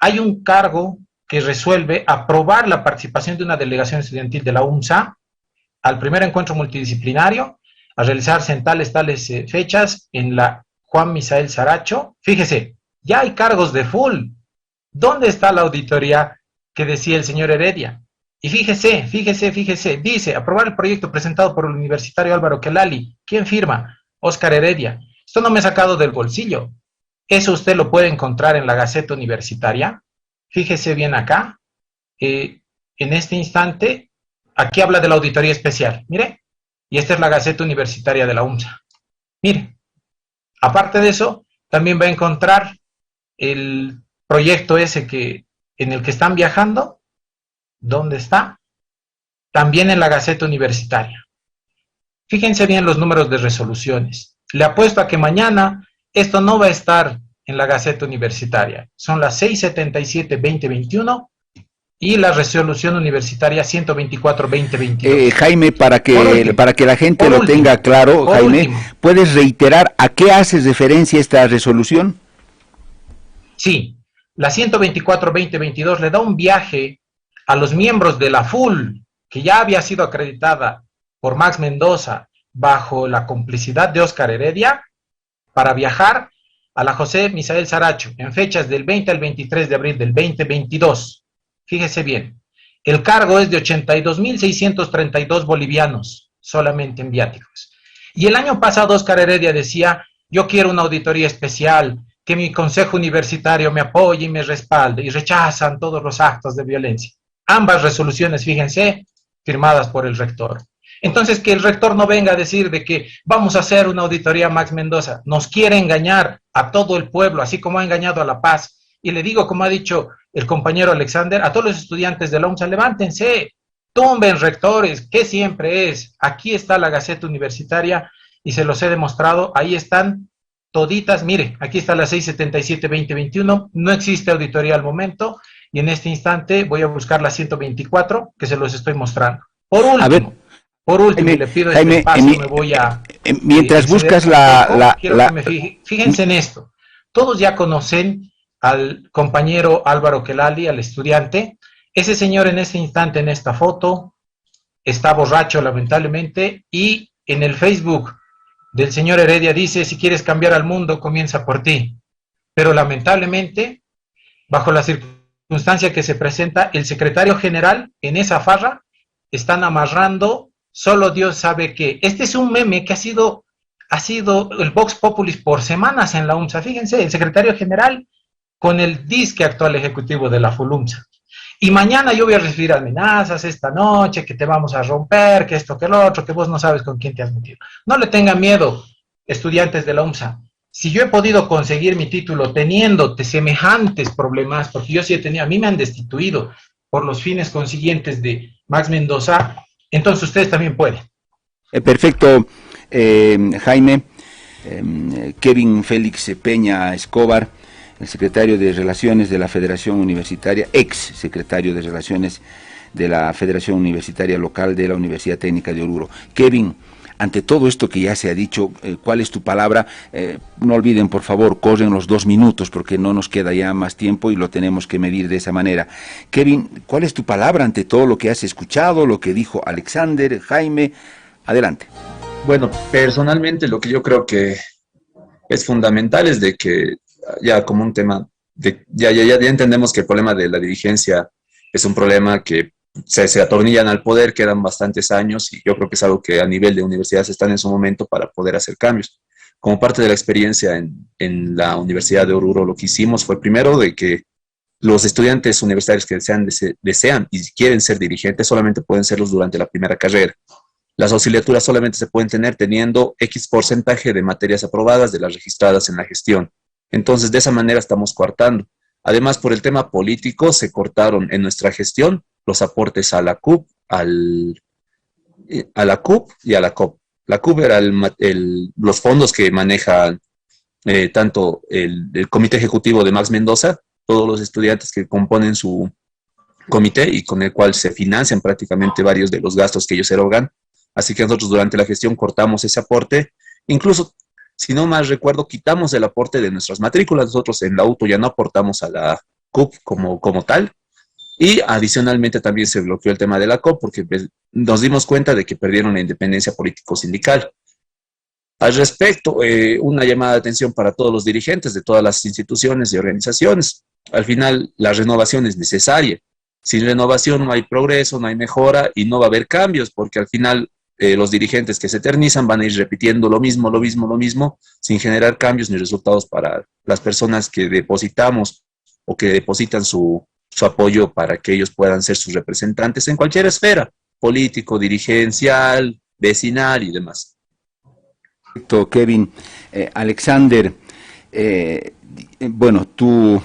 hay un cargo que resuelve aprobar la participación de una delegación estudiantil de la UNSA al primer encuentro multidisciplinario a realizarse en tales fechas en la Juan Misael Saracho. Fíjese, ya hay cargos de full. ¿Dónde está la auditoría que decía el señor Heredia? Y fíjese, dice, aprobar el proyecto presentado por el universitario Álvaro Kelali. ¿Quién firma? Óscar Heredia. Esto no me he sacado del bolsillo. Eso usted lo puede encontrar en la Gaceta Universitaria. Fíjese bien acá. En este instante, aquí habla de la auditoría especial. Mire, y esta es la Gaceta Universitaria de la UNSA. Mire, aparte de eso, también va a encontrar el proyecto ese en el que están viajando. ¿Dónde está? También en la Gaceta Universitaria. Fíjense bien los números de resoluciones. Le apuesto a que mañana esto no va a estar en la Gaceta Universitaria. Son las 677-2021 y la resolución universitaria 124-2022. Jaime, para que la gente lo tenga claro, Jaime, ¿puedes reiterar a qué haces referencia esta resolución? Sí, la 124-2022 le da un viaje a los miembros de la FUL, que ya había sido acreditada por Max Mendoza bajo la complicidad de Óscar Heredia, para viajar a la José Misael Saracho en fechas del 20 al 23 de abril del 2022. Fíjese bien, el cargo es de 82.632 bolivianos solamente en viáticos. Y el año pasado Óscar Heredia decía, yo quiero una auditoría especial, que mi consejo universitario me apoye y me respalde, y rechazan todos los actos de violencia. Ambas resoluciones, fíjense, firmadas por el rector. Entonces, que el rector no venga a decir de que vamos a hacer una auditoría a Max Mendoza. Nos quiere engañar a todo el pueblo, así como ha engañado a La Paz. Y le digo, como ha dicho el compañero Alexander, a todos los estudiantes de la UNSA, levántense, tumben rectores, que siempre es. Aquí está la Gaceta Universitaria y se los he demostrado. Ahí están toditas. Mire, aquí está la 677-2021. No existe auditoría al momento. Y en este instante voy a buscar la 124, que se los estoy mostrando. Por último, Jaime, le pido Jaime, este espacio, me voy a... mientras buscas fíjense en esto. Todos ya conocen al compañero Álvaro Kelali, al estudiante. Ese señor en este instante, en esta foto, está borracho lamentablemente, y en el Facebook del señor Heredia dice, si quieres cambiar al mundo, comienza por ti. Pero lamentablemente, bajo la circunstancia que se presenta, el secretario general en esa farra están amarrando, solo Dios sabe qué. Este es un meme que ha sido el Vox Populis por semanas en la UNSA. Fíjense, el secretario general con el disque actual ejecutivo de la FULUMSA. Y mañana yo voy a recibir amenazas, esta noche, que te vamos a romper, que esto, que lo otro, que vos no sabes con quién te has metido. No le tengan miedo, estudiantes de la UNSA. Si yo he podido conseguir mi título teniendo semejantes problemas, porque yo sí he tenido, a mí me han destituido por los fines consiguientes de Max Mendoza, entonces ustedes también pueden. Perfecto, Jaime. Kevin Félix Peña Escobar, el secretario de Relaciones de la Federación Universitaria, ex secretario de Relaciones de la Federación Universitaria Local de la Universidad Técnica de Oruro. Kevin, ante todo esto que ya se ha dicho, ¿cuál es tu palabra? No olviden, por favor, corren los 2 minutos porque no nos queda ya más tiempo y lo tenemos que medir de esa manera. Kevin, ¿cuál es tu palabra ante todo lo que has escuchado, lo que dijo Alexander, Jaime? Adelante. Bueno, personalmente lo que yo creo que es fundamental es de que ya como un tema, ya entendemos que el problema de la dirigencia es un problema que se atornillan al poder, quedan bastantes años y yo creo que es algo que a nivel de universidades están en su momento para poder hacer cambios. Como parte de la experiencia en la Universidad de Oruro, lo que hicimos fue primero de que los estudiantes universitarios que desean y quieren ser dirigentes solamente pueden serlos durante la primera carrera. Las auxiliaturas solamente se pueden tener teniendo X porcentaje de materias aprobadas de las registradas en la gestión. Entonces, de esa manera estamos coartando. Además, por el tema político, se cortaron en nuestra gestión los aportes a la CUP, a la CUP y a la COP. La CUP era los fondos que maneja tanto el Comité Ejecutivo de Max Mendoza, todos los estudiantes que componen su comité y con el cual se financian prácticamente varios de los gastos que ellos erogan. Así que nosotros durante la gestión cortamos ese aporte. Incluso, si no mal recuerdo, quitamos el aporte de nuestras matrículas. Nosotros en la UTO ya no aportamos a la CUP como tal. Y adicionalmente también se bloqueó el tema de la COP porque nos dimos cuenta de que perdieron la independencia político-sindical. Al respecto, una llamada de atención para todos los dirigentes de todas las instituciones y organizaciones. Al final, la renovación es necesaria. Sin renovación no hay progreso, no hay mejora y no va a haber cambios porque al final los dirigentes que se eternizan van a ir repitiendo lo mismo, sin generar cambios ni resultados para las personas que depositamos o que depositan su apoyo para que ellos puedan ser sus representantes en cualquier esfera, político, dirigencial, vecinal y demás. Perfecto, Kevin. Alexander, bueno, tú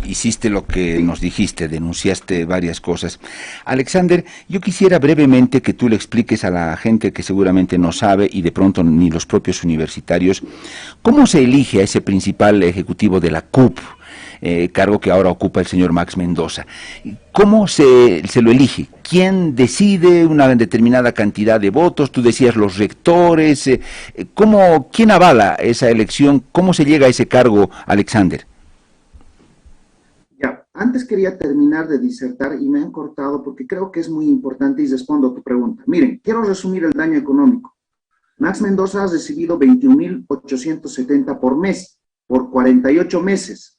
hiciste lo que nos dijiste, denunciaste varias cosas. Alexander, yo quisiera brevemente que tú le expliques a la gente que seguramente no sabe, y de pronto ni los propios universitarios, cómo se elige a ese principal ejecutivo de la CUP, cargo que ahora ocupa el señor Max Mendoza. ¿Cómo se lo elige? ¿Quién decide una determinada cantidad de votos? Tú decías los rectores. ¿Quién avala esa elección? ¿Cómo se llega a ese cargo, Alexander? Ya, antes quería terminar de disertar y me han cortado porque creo que es muy importante y respondo a tu pregunta. Miren, quiero resumir el daño económico. Max Mendoza ha recibido 21.870 por mes, por 48 meses,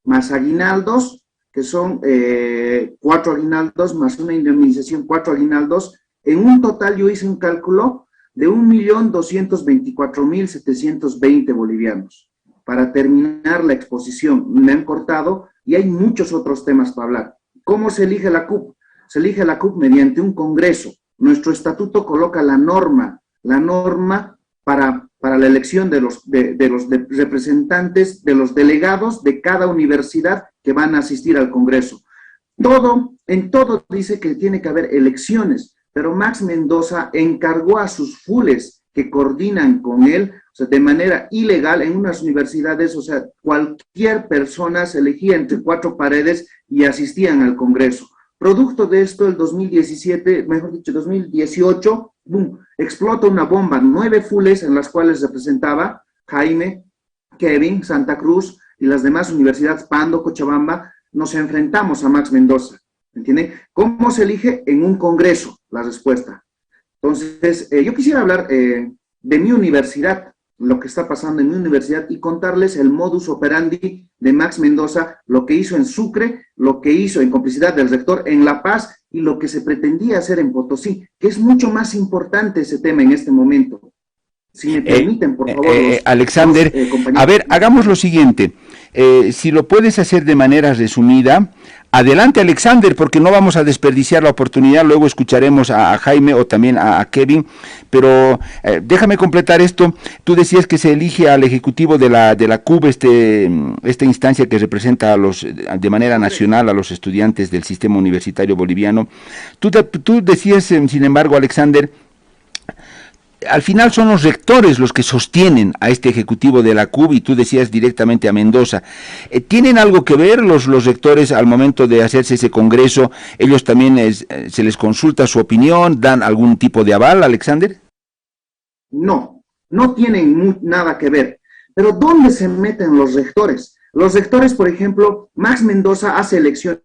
más aguinaldos, que son 4 aguinaldos, más una indemnización, 4 aguinaldos. En un total yo hice un cálculo de 1.224.720 bolivianos. Para terminar la exposición, me han cortado y hay muchos otros temas para hablar. ¿Cómo se elige la CUP? Se elige la CUP mediante un congreso. Nuestro estatuto coloca la norma para la elección de los representantes, de los delegados de cada universidad que van a asistir al Congreso. En todo dice que tiene que haber elecciones, pero Max Mendoza encargó a sus fules que coordinan con él, o sea, de manera ilegal en unas universidades, o sea, cualquier persona se elegía entre 4 paredes y asistían al Congreso. Producto de esto, el 2017, mejor dicho, 2018, ¡boom!, explota una bomba, 9 fules en las cuales representaba Jaime, Kevin, Santa Cruz y las demás universidades, Pando, Cochabamba. Nos enfrentamos a Max Mendoza, ¿entiende? ¿Cómo se elige? En un congreso, la respuesta. Entonces, yo quisiera hablar de mi universidad, lo que está pasando en mi universidad y contarles el modus operandi de Max Mendoza, lo que hizo en Sucre, lo que hizo en complicidad del rector en La Paz y lo que se pretendía hacer en Potosí, que es mucho más importante ese tema en este momento. Si me permiten, por favor. Alexander, a ver, hagamos lo siguiente. Si lo puedes hacer de manera resumida, adelante, Alexander, porque no vamos a desperdiciar la oportunidad. Luego escucharemos a Jaime o también a Kevin, pero déjame completar esto. Tú decías que se elige al ejecutivo de la CUB, esta instancia que representa de manera nacional a los estudiantes del sistema universitario boliviano. Tú decías, sin embargo, Alexander, al final son los rectores los que sostienen a este ejecutivo de la CUB, y tú decías directamente a Mendoza. ¿Tienen algo que ver los rectores al momento de hacerse ese congreso? ¿Ellos también se les consulta su opinión? ¿Dan algún tipo de aval, Alexander? No tienen nada que ver. Pero ¿dónde se meten los rectores? Los rectores, por ejemplo, Max Mendoza hace elecciones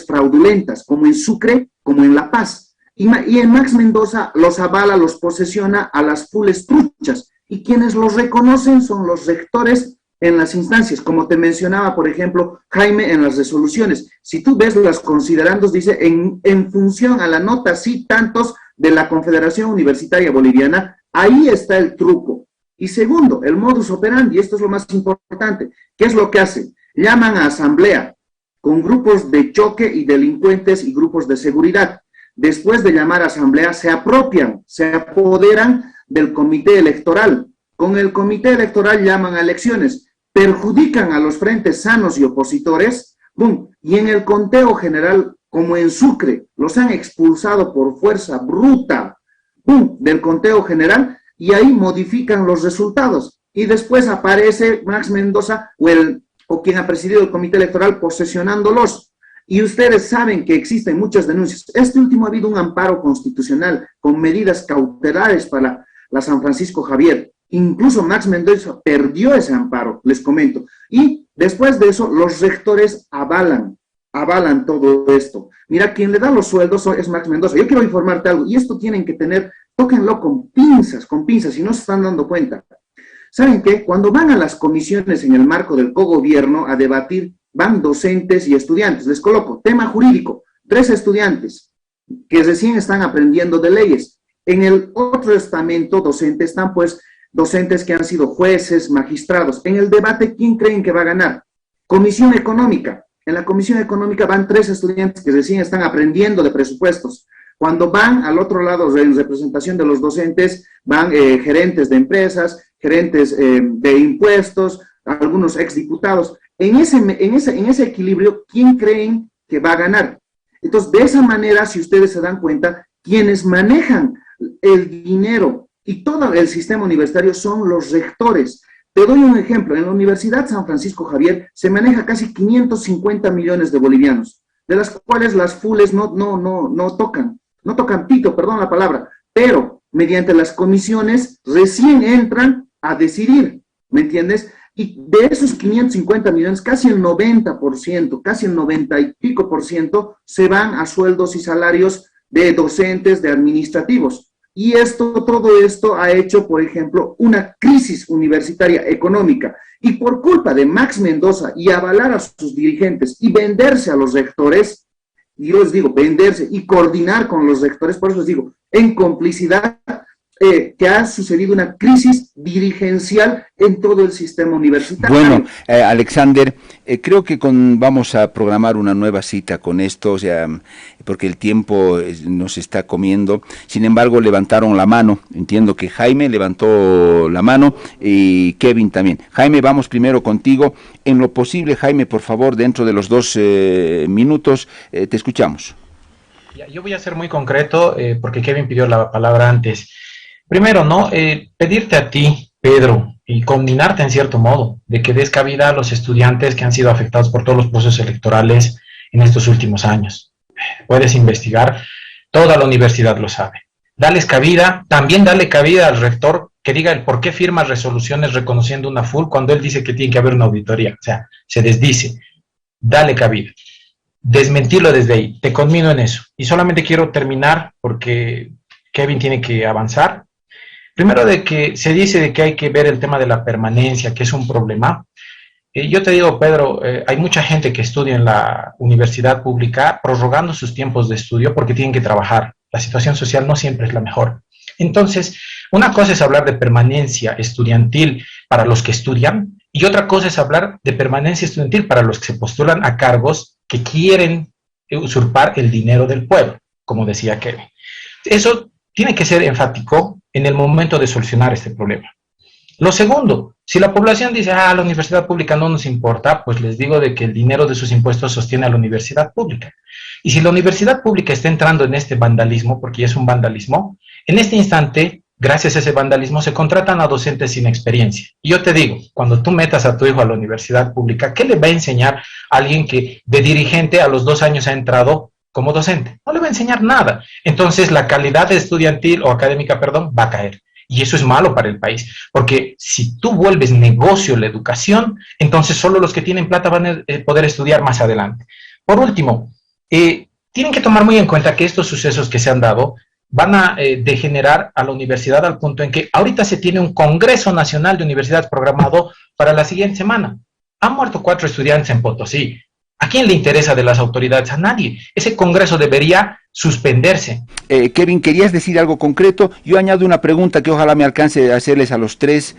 fraudulentas, como en Sucre, como en La Paz. Y en Max Mendoza los avala, los posesiona a las fules truchas, y quienes los reconocen son los rectores en las instancias, como te mencionaba, por ejemplo, Jaime, en las resoluciones. Si tú ves las considerandos, dice, en función a la nota sí tantos de la Confederación Universitaria Boliviana, ahí está el truco. Y segundo, el modus operandi, esto es lo más importante. ¿Qué es lo que hacen? Llaman a asamblea con grupos de choque y delincuentes y grupos de seguridad. Después de llamar a asamblea, se apropian, se apoderan del comité electoral. Con el comité electoral llaman a elecciones, perjudican a los frentes sanos y opositores, ¡boom!, y en el conteo general, como en Sucre, los han expulsado por fuerza bruta, ¡boom!, del conteo general, y ahí modifican los resultados. Y después aparece Max Mendoza o quien ha presidido el comité electoral posesionándolos. Y ustedes saben que existen muchas denuncias. Este último ha habido un amparo constitucional con medidas cautelares para la San Francisco Javier. Incluso Max Mendoza perdió ese amparo, les comento. Y después de eso, los rectores avalan todo esto. Mira, quien le da los sueldos es Max Mendoza. Yo quiero informarte algo, y esto tienen que tóquenlo con pinzas, si no se están dando cuenta. ¿Saben qué? Cuando van a las comisiones en el marco del cogobierno a debatir, van docentes y estudiantes. Les coloco tema jurídico, 3 estudiantes que recién están aprendiendo de leyes. En el otro estamento docente están pues docentes que han sido jueces, magistrados. En el debate, ¿quién creen que va a ganar? Comisión económica. En la comisión económica van 3 estudiantes que recién están aprendiendo de presupuestos. Cuando van al otro lado, en representación de los docentes, van gerentes de empresas, gerentes de impuestos, algunos exdiputados. en ese equilibrio, ¿quién creen que va a ganar? Entonces, de esa manera, si ustedes se dan cuenta, quienes manejan el dinero y todo el sistema universitario son los rectores. Te doy un ejemplo. En la Universidad San Francisco Javier se maneja casi 550 millones de bolivianos, de las cuales las FULES no tocan pito, perdón la palabra, pero mediante las comisiones recién entran a decidir, ¿me entiendes? Y de esos 550 millones, casi el 90%, casi el 90 y pico por ciento, se van a sueldos y salarios de docentes, de administrativos. Y todo esto ha hecho, por ejemplo, una crisis universitaria económica. Y por culpa de Max Mendoza y avalar a sus dirigentes y venderse a los rectores, y yo les digo, venderse y coordinar con los rectores, por eso les digo, en complicidad, que ha sucedido una crisis dirigencial en todo el sistema universitario. Bueno, Alexander, creo que vamos a programar una nueva cita con esto, o sea, porque el tiempo nos está comiendo. Sin embargo, levantaron la mano. Entiendo que Jaime levantó la mano y Kevin también. Jaime, vamos primero contigo. En lo posible, Jaime, por favor, dentro de los 2 minutos, te escuchamos. Yo voy a ser muy concreto porque Kevin pidió la palabra antes. Primero, ¿no? Pedirte a ti, Pedro, y combinarte en cierto modo, de que des cabida a los estudiantes que han sido afectados por todos los procesos electorales en estos últimos años. Puedes investigar, toda la universidad lo sabe. Dales cabida, también dale cabida al rector que diga el por qué firma resoluciones reconociendo una FUL cuando él dice que tiene que haber una auditoría. O sea, se desdice. Dale cabida. Desmentirlo desde ahí. Te conmino en eso. Y solamente quiero terminar porque Kevin tiene que avanzar. Primero, de que se dice de que hay que ver el tema de la permanencia, que es un problema. Yo te digo, Pedro, hay mucha gente que estudia en la universidad pública prorrogando sus tiempos de estudio porque tienen que trabajar. La situación social no siempre es la mejor. Entonces, una cosa es hablar de permanencia estudiantil para los que estudian y otra cosa es hablar de permanencia estudiantil para los que se postulan a cargos que quieren usurpar el dinero del pueblo, como decía Kevin. Eso tiene que ser enfático en el momento de solucionar este problema. Lo segundo, si la población dice, la universidad pública no nos importa, pues les digo de que el dinero de sus impuestos sostiene a la universidad pública. Y si la universidad pública está entrando en este vandalismo, porque ya es un vandalismo, en este instante, gracias a ese vandalismo, se contratan a docentes sin experiencia. Y yo te digo, cuando tú metas a tu hijo a la universidad pública, ¿qué le va a enseñar a alguien que de dirigente a los 2 años ha entrado como docente? No le va a enseñar nada. Entonces la calidad estudiantil o académica, va a caer. Y eso es malo para el país, porque si tú vuelves negocio la educación, entonces solo los que tienen plata van a poder estudiar más adelante. Por último, tienen que tomar muy en cuenta que estos sucesos que se han dado van a degenerar a la universidad al punto en que ahorita se tiene un Congreso Nacional de Universidades programado para la siguiente semana. Han muerto 4 estudiantes en Potosí. ¿A quién le interesa de las autoridades? A nadie. Ese congreso debería suspenderse. Kevin, ¿querías decir algo concreto? Yo añado una pregunta que ojalá me alcance a hacerles a los 3.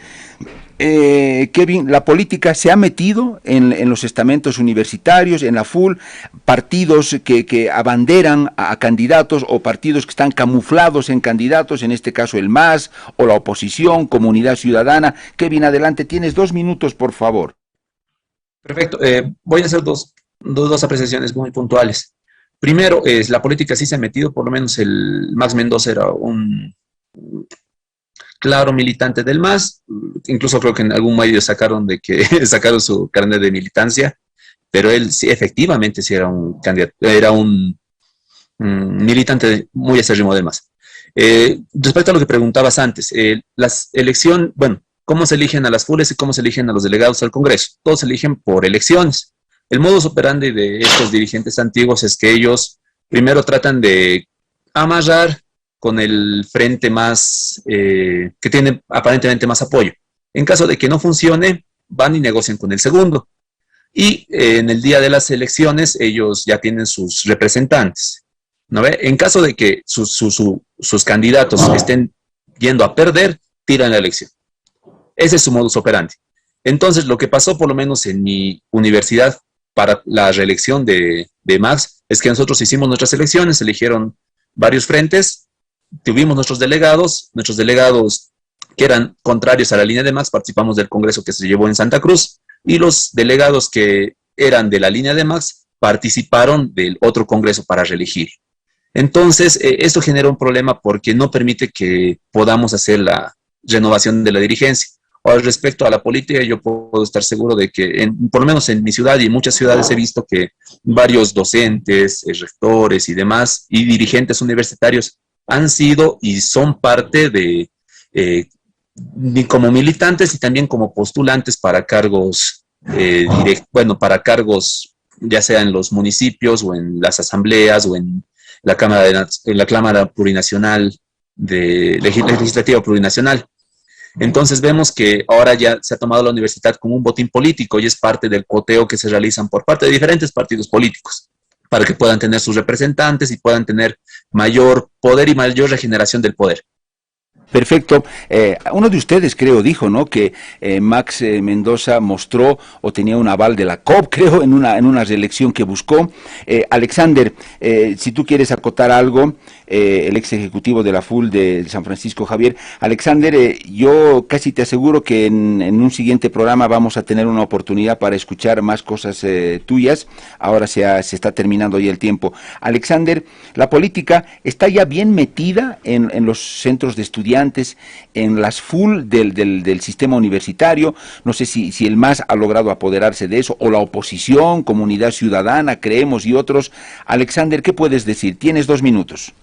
Kevin, ¿la política se ha metido en los estamentos universitarios, en la FUL, partidos que abanderan a candidatos o partidos que están camuflados en candidatos, en este caso el MAS o la oposición, Comunidad Ciudadana? Kevin, adelante, tienes 2 minutos, por favor. Perfecto. Voy a hacer dos apreciaciones muy puntuales. Primero, la política sí se ha metido, por lo menos el Max Mendoza era un claro militante del MAS, incluso creo que en algún medio sacaron sacaron su carnet de militancia, pero él sí, efectivamente sí era un candidato, era un militante muy acérrimo del MAS. Respecto a lo que preguntabas antes, las elecciones, bueno, ¿cómo se eligen a las FULES y cómo se eligen a los delegados al Congreso? Todos se eligen por elecciones. El modus operandi de estos dirigentes antiguos es que ellos primero tratan de amarrar con el frente más, que tiene aparentemente más apoyo. En caso de que no funcione, van y negocian con el segundo. Y en el día de las elecciones, ellos ya tienen sus representantes, ¿no ve? En caso de que sus candidatos estén yendo a perder, tiran la elección. Ese es su modus operandi. Entonces, lo que pasó, por lo menos en mi universidad, para la reelección de Max, es que nosotros hicimos nuestras elecciones, eligieron varios frentes, tuvimos nuestros delegados que eran contrarios a la línea de Max, participamos del congreso que se llevó en Santa Cruz, y los delegados que eran de la línea de Max participaron del otro congreso para reelegir. Entonces, esto genera un problema porque no permite que podamos hacer la renovación de la dirigencia. Ahora, respecto a la política, yo puedo estar seguro de que, por lo menos en mi ciudad y en muchas ciudades, he visto que varios docentes, rectores y demás, y dirigentes universitarios han sido y son parte de, como militantes y también como postulantes para cargos, para cargos ya sea en los municipios o en las asambleas o en la Cámara Plurinacional, Legislativa Plurinacional. Entonces vemos que ahora ya se ha tomado la universidad como un botín político y es parte del coteo que se realizan por parte de diferentes partidos políticos para que puedan tener sus representantes y puedan tener mayor poder y mayor regeneración del poder. Perfecto. Uno de ustedes, creo, dijo, ¿no?, que Max Mendoza mostró o tenía un aval de la COP, creo, en una reelección que buscó. Alexander, si tú quieres acotar algo, el ex ejecutivo de la FUL de San Francisco, Javier. Alexander, yo casi te aseguro que en un siguiente programa vamos a tener una oportunidad para escuchar más cosas tuyas. Ahora se está terminando ya el tiempo. Alexander, la política está ya bien metida en los centros de estudiantes, en las FUL del sistema universitario. No sé si el MAS ha logrado apoderarse de eso, o la oposición, Comunidad Ciudadana, Creemos y otros. Alexander, ¿qué puedes decir? Tienes 2 minutos.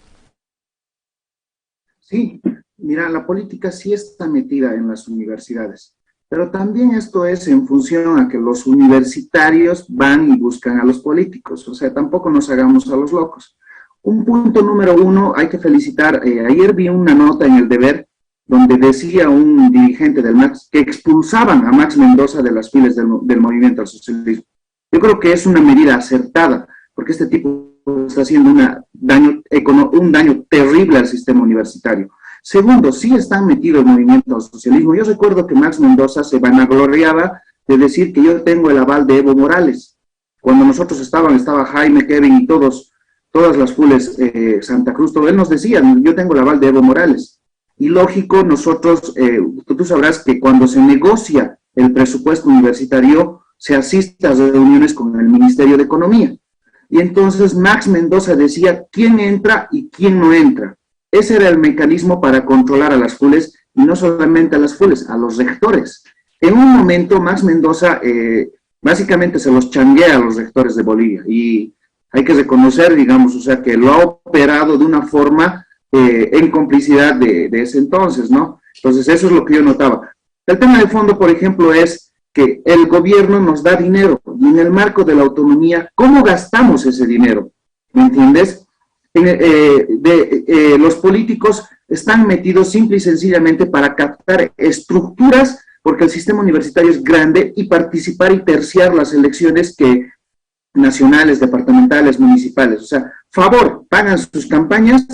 Sí, mira, la política sí está metida en las universidades, pero también esto es en función a que los universitarios van y buscan a los políticos, o sea, tampoco nos hagamos a los locos. Un punto número 1, hay que felicitar, ayer vi una nota en El Deber donde decía un dirigente del MAX que expulsaban a Max Mendoza de las filas del movimiento al socialismo. Yo creo que es una medida acertada, porque este tipo está haciendo un daño terrible al sistema universitario. Segundo, sí están metidos el movimiento al socialismo. Yo recuerdo que Max Mendoza se vanagloriaba de decir que yo tengo el aval de Evo Morales. Cuando nosotros estaba Jaime, Kevin y todas las FULes, Santa Cruz, todo, él nos decía, yo tengo el aval de Evo Morales. Y lógico, nosotros, tú sabrás que cuando se negocia el presupuesto universitario, se asiste a reuniones con el Ministerio de Economía. Y entonces Max Mendoza decía quién entra y quién no entra. Ese era el mecanismo para controlar a las FULes, y no solamente a las FULes, a los rectores. En un momento Max Mendoza básicamente se los changuea a los rectores de Bolivia, y hay que reconocer, digamos, o sea, que lo ha operado de una forma en complicidad de ese entonces, ¿no? Entonces eso es lo que yo notaba. El tema de fondo, por ejemplo, es que el gobierno nos da dinero, y en el marco de la autonomía, ¿cómo gastamos ese dinero? ¿Me entiendes? Los políticos están metidos simple y sencillamente para captar estructuras, porque el sistema universitario es grande, y participar y terciar las elecciones nacionales, departamentales, municipales. O sea, favor, pagan sus campañas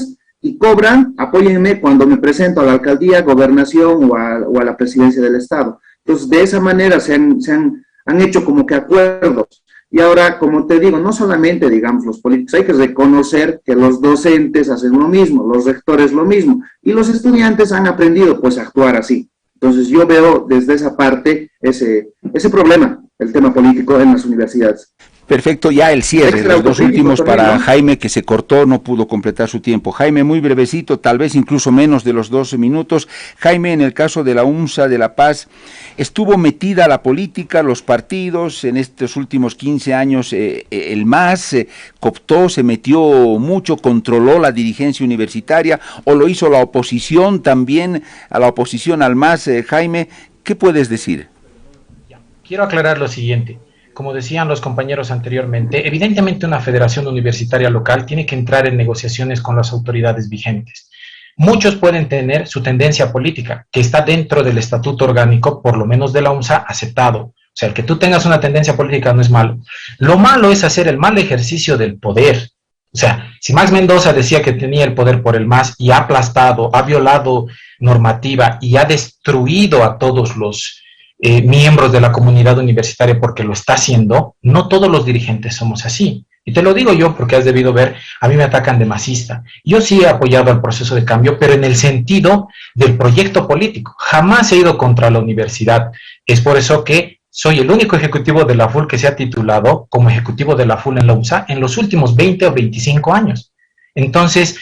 y cobran, apóyenme cuando me presento a la alcaldía, gobernación o a la presidencia del Estado. Entonces, de esa manera se han hecho como que acuerdos. Y ahora, como te digo, no solamente, digamos, los políticos, hay que reconocer que los docentes hacen lo mismo, los rectores lo mismo, y los estudiantes han aprendido, pues, a actuar así. Entonces, yo veo desde esa parte ese problema, el tema político en las universidades. Perfecto, ya el cierre, los 2 últimos para, ¿no?, Jaime, que se cortó, no pudo completar su tiempo. Jaime, muy brevecito, tal vez incluso menos de los 12 minutos. Jaime, en el caso de la UNSA de La Paz, ¿estuvo metida la política, los partidos, en estos últimos 15 años el MAS cooptó, se metió mucho, controló la dirigencia universitaria, o lo hizo la oposición también, a la oposición al MAS? Jaime, ¿qué puedes decir? Quiero aclarar lo siguiente. Como decían los compañeros anteriormente, evidentemente una federación universitaria local tiene que entrar en negociaciones con las autoridades vigentes. Muchos pueden tener su tendencia política, que está dentro del estatuto orgánico, por lo menos de la UNSA, aceptado. O sea, el que tú tengas una tendencia política no es malo. Lo malo es hacer el mal ejercicio del poder. O sea, si Max Mendoza decía que tenía el poder por el MAS y ha aplastado, ha violado normativa y ha destruido a todos los miembros de la comunidad universitaria porque lo está haciendo, no todos los dirigentes somos así. Y te lo digo yo porque has debido ver, a mí me atacan de masista. Yo sí he apoyado al proceso de cambio, pero en el sentido del proyecto político. Jamás he ido contra la universidad. Es por eso que soy el único ejecutivo de la FUL que se ha titulado como ejecutivo de la FUL en la UNSA en los últimos 20 o 25 años. Entonces,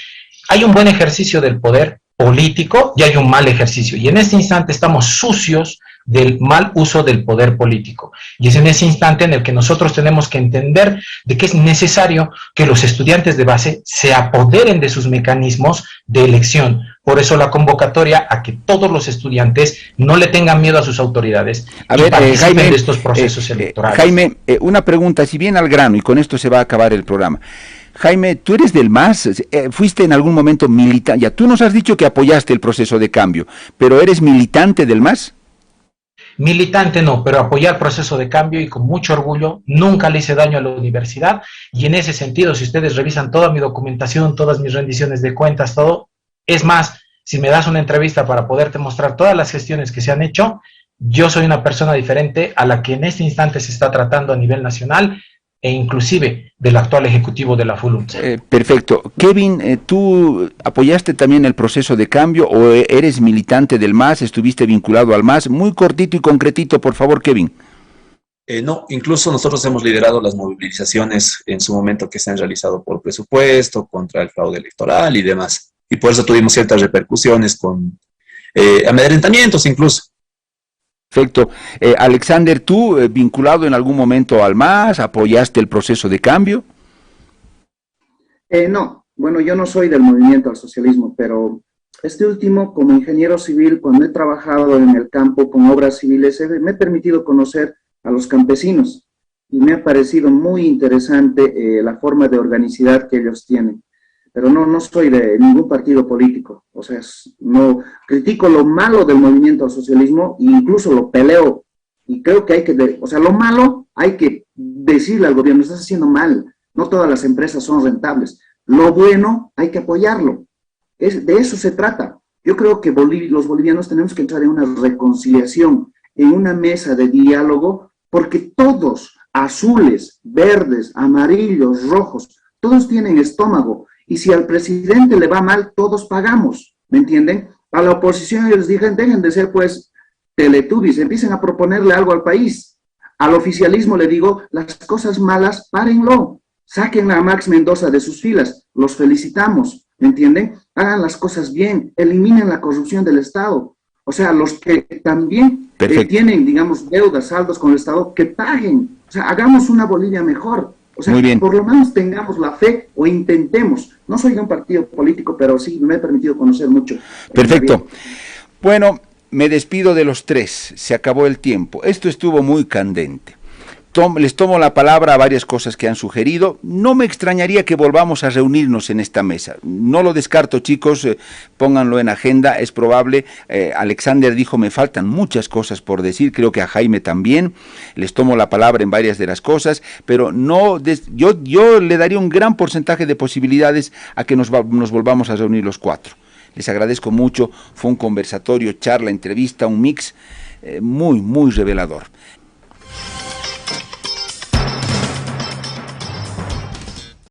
hay un buen ejercicio del poder político y hay un mal ejercicio. Y en este instante estamos sucios del mal uso del poder político. Y es en ese instante en el que nosotros tenemos que entender de que es necesario que los estudiantes de base se apoderen de sus mecanismos de elección. Por eso la convocatoria a que todos los estudiantes no le tengan miedo a sus autoridades y participen Jaime, de estos procesos electorales. Jaime, una pregunta, si bien al grano, y con esto se va a acabar el programa. Jaime, tú eres del MAS, fuiste en algún momento militante, ya tú nos has dicho que apoyaste el proceso de cambio, pero ¿eres militante del MAS? Militante no, pero apoyé el proceso de cambio y con mucho orgullo, nunca le hice daño a la universidad y en ese sentido, si ustedes revisan toda mi documentación, todas mis rendiciones de cuentas, todo, es más, si me das una entrevista para poderte mostrar todas las gestiones que se han hecho, yo soy una persona diferente a la que en este instante se está tratando a nivel nacional e inclusive del actual ejecutivo de la FUL. Perfecto. Kevin, ¿tú apoyaste también el proceso de cambio o eres militante del MAS, estuviste vinculado al MAS? Muy cortito y concretito, por favor, Kevin. No, incluso nosotros hemos liderado las movilizaciones en su momento que se han realizado por presupuesto, contra el fraude electoral y demás. Y por eso tuvimos ciertas repercusiones con amedrentamientos incluso. Perfecto. Alexander, ¿tú vinculado en algún momento al MAS, apoyaste el proceso de cambio? No, bueno, yo no soy del movimiento al socialismo, pero este último, como ingeniero civil, cuando he trabajado en el campo con obras civiles, me he permitido conocer a los campesinos y me ha parecido muy interesante la forma de organicidad que ellos tienen. Pero no soy de ningún partido político, o sea, no critico lo malo del movimiento al socialismo e incluso lo peleo, y creo que hay que, o sea, lo malo hay que decirle al gobierno, estás haciendo mal, no todas las empresas son rentables, lo bueno hay que apoyarlo, de eso se trata. Yo creo que los bolivianos tenemos que entrar en una reconciliación, en una mesa de diálogo, porque todos, azules, verdes, amarillos, rojos, todos tienen estómago. Y si al presidente le va mal, todos pagamos, ¿me entienden? A la oposición ellos dijeron, dejen de ser pues teletubbies, empiecen a proponerle algo al país. Al oficialismo le digo, las cosas malas, párenlo, saquen a Max Mendoza de sus filas, los felicitamos, ¿me entienden? Hagan las cosas bien, eliminen la corrupción del Estado. O sea, los que también tienen, digamos, deudas, saldos con el Estado, que paguen. O sea, hagamos una Bolivia mejor. O sea, por lo menos tengamos la fe o intentemos. No soy de un partido político, pero sí me he permitido conocer mucho. Perfecto. Bueno, me despido de los tres. Se acabó el tiempo. Esto estuvo muy candente. Les tomo la palabra a varias cosas que han sugerido. No me extrañaría que volvamos a reunirnos en esta mesa. No lo descarto, chicos, pónganlo en agenda, es probable. Alexander dijo, me faltan muchas cosas por decir, creo que a Jaime también. Les tomo la palabra en varias de las cosas, pero no, yo le daría un gran porcentaje de posibilidades a que nos volvamos a reunir los cuatro. Les agradezco mucho, fue un conversatorio, charla, entrevista, un mix muy, muy revelador.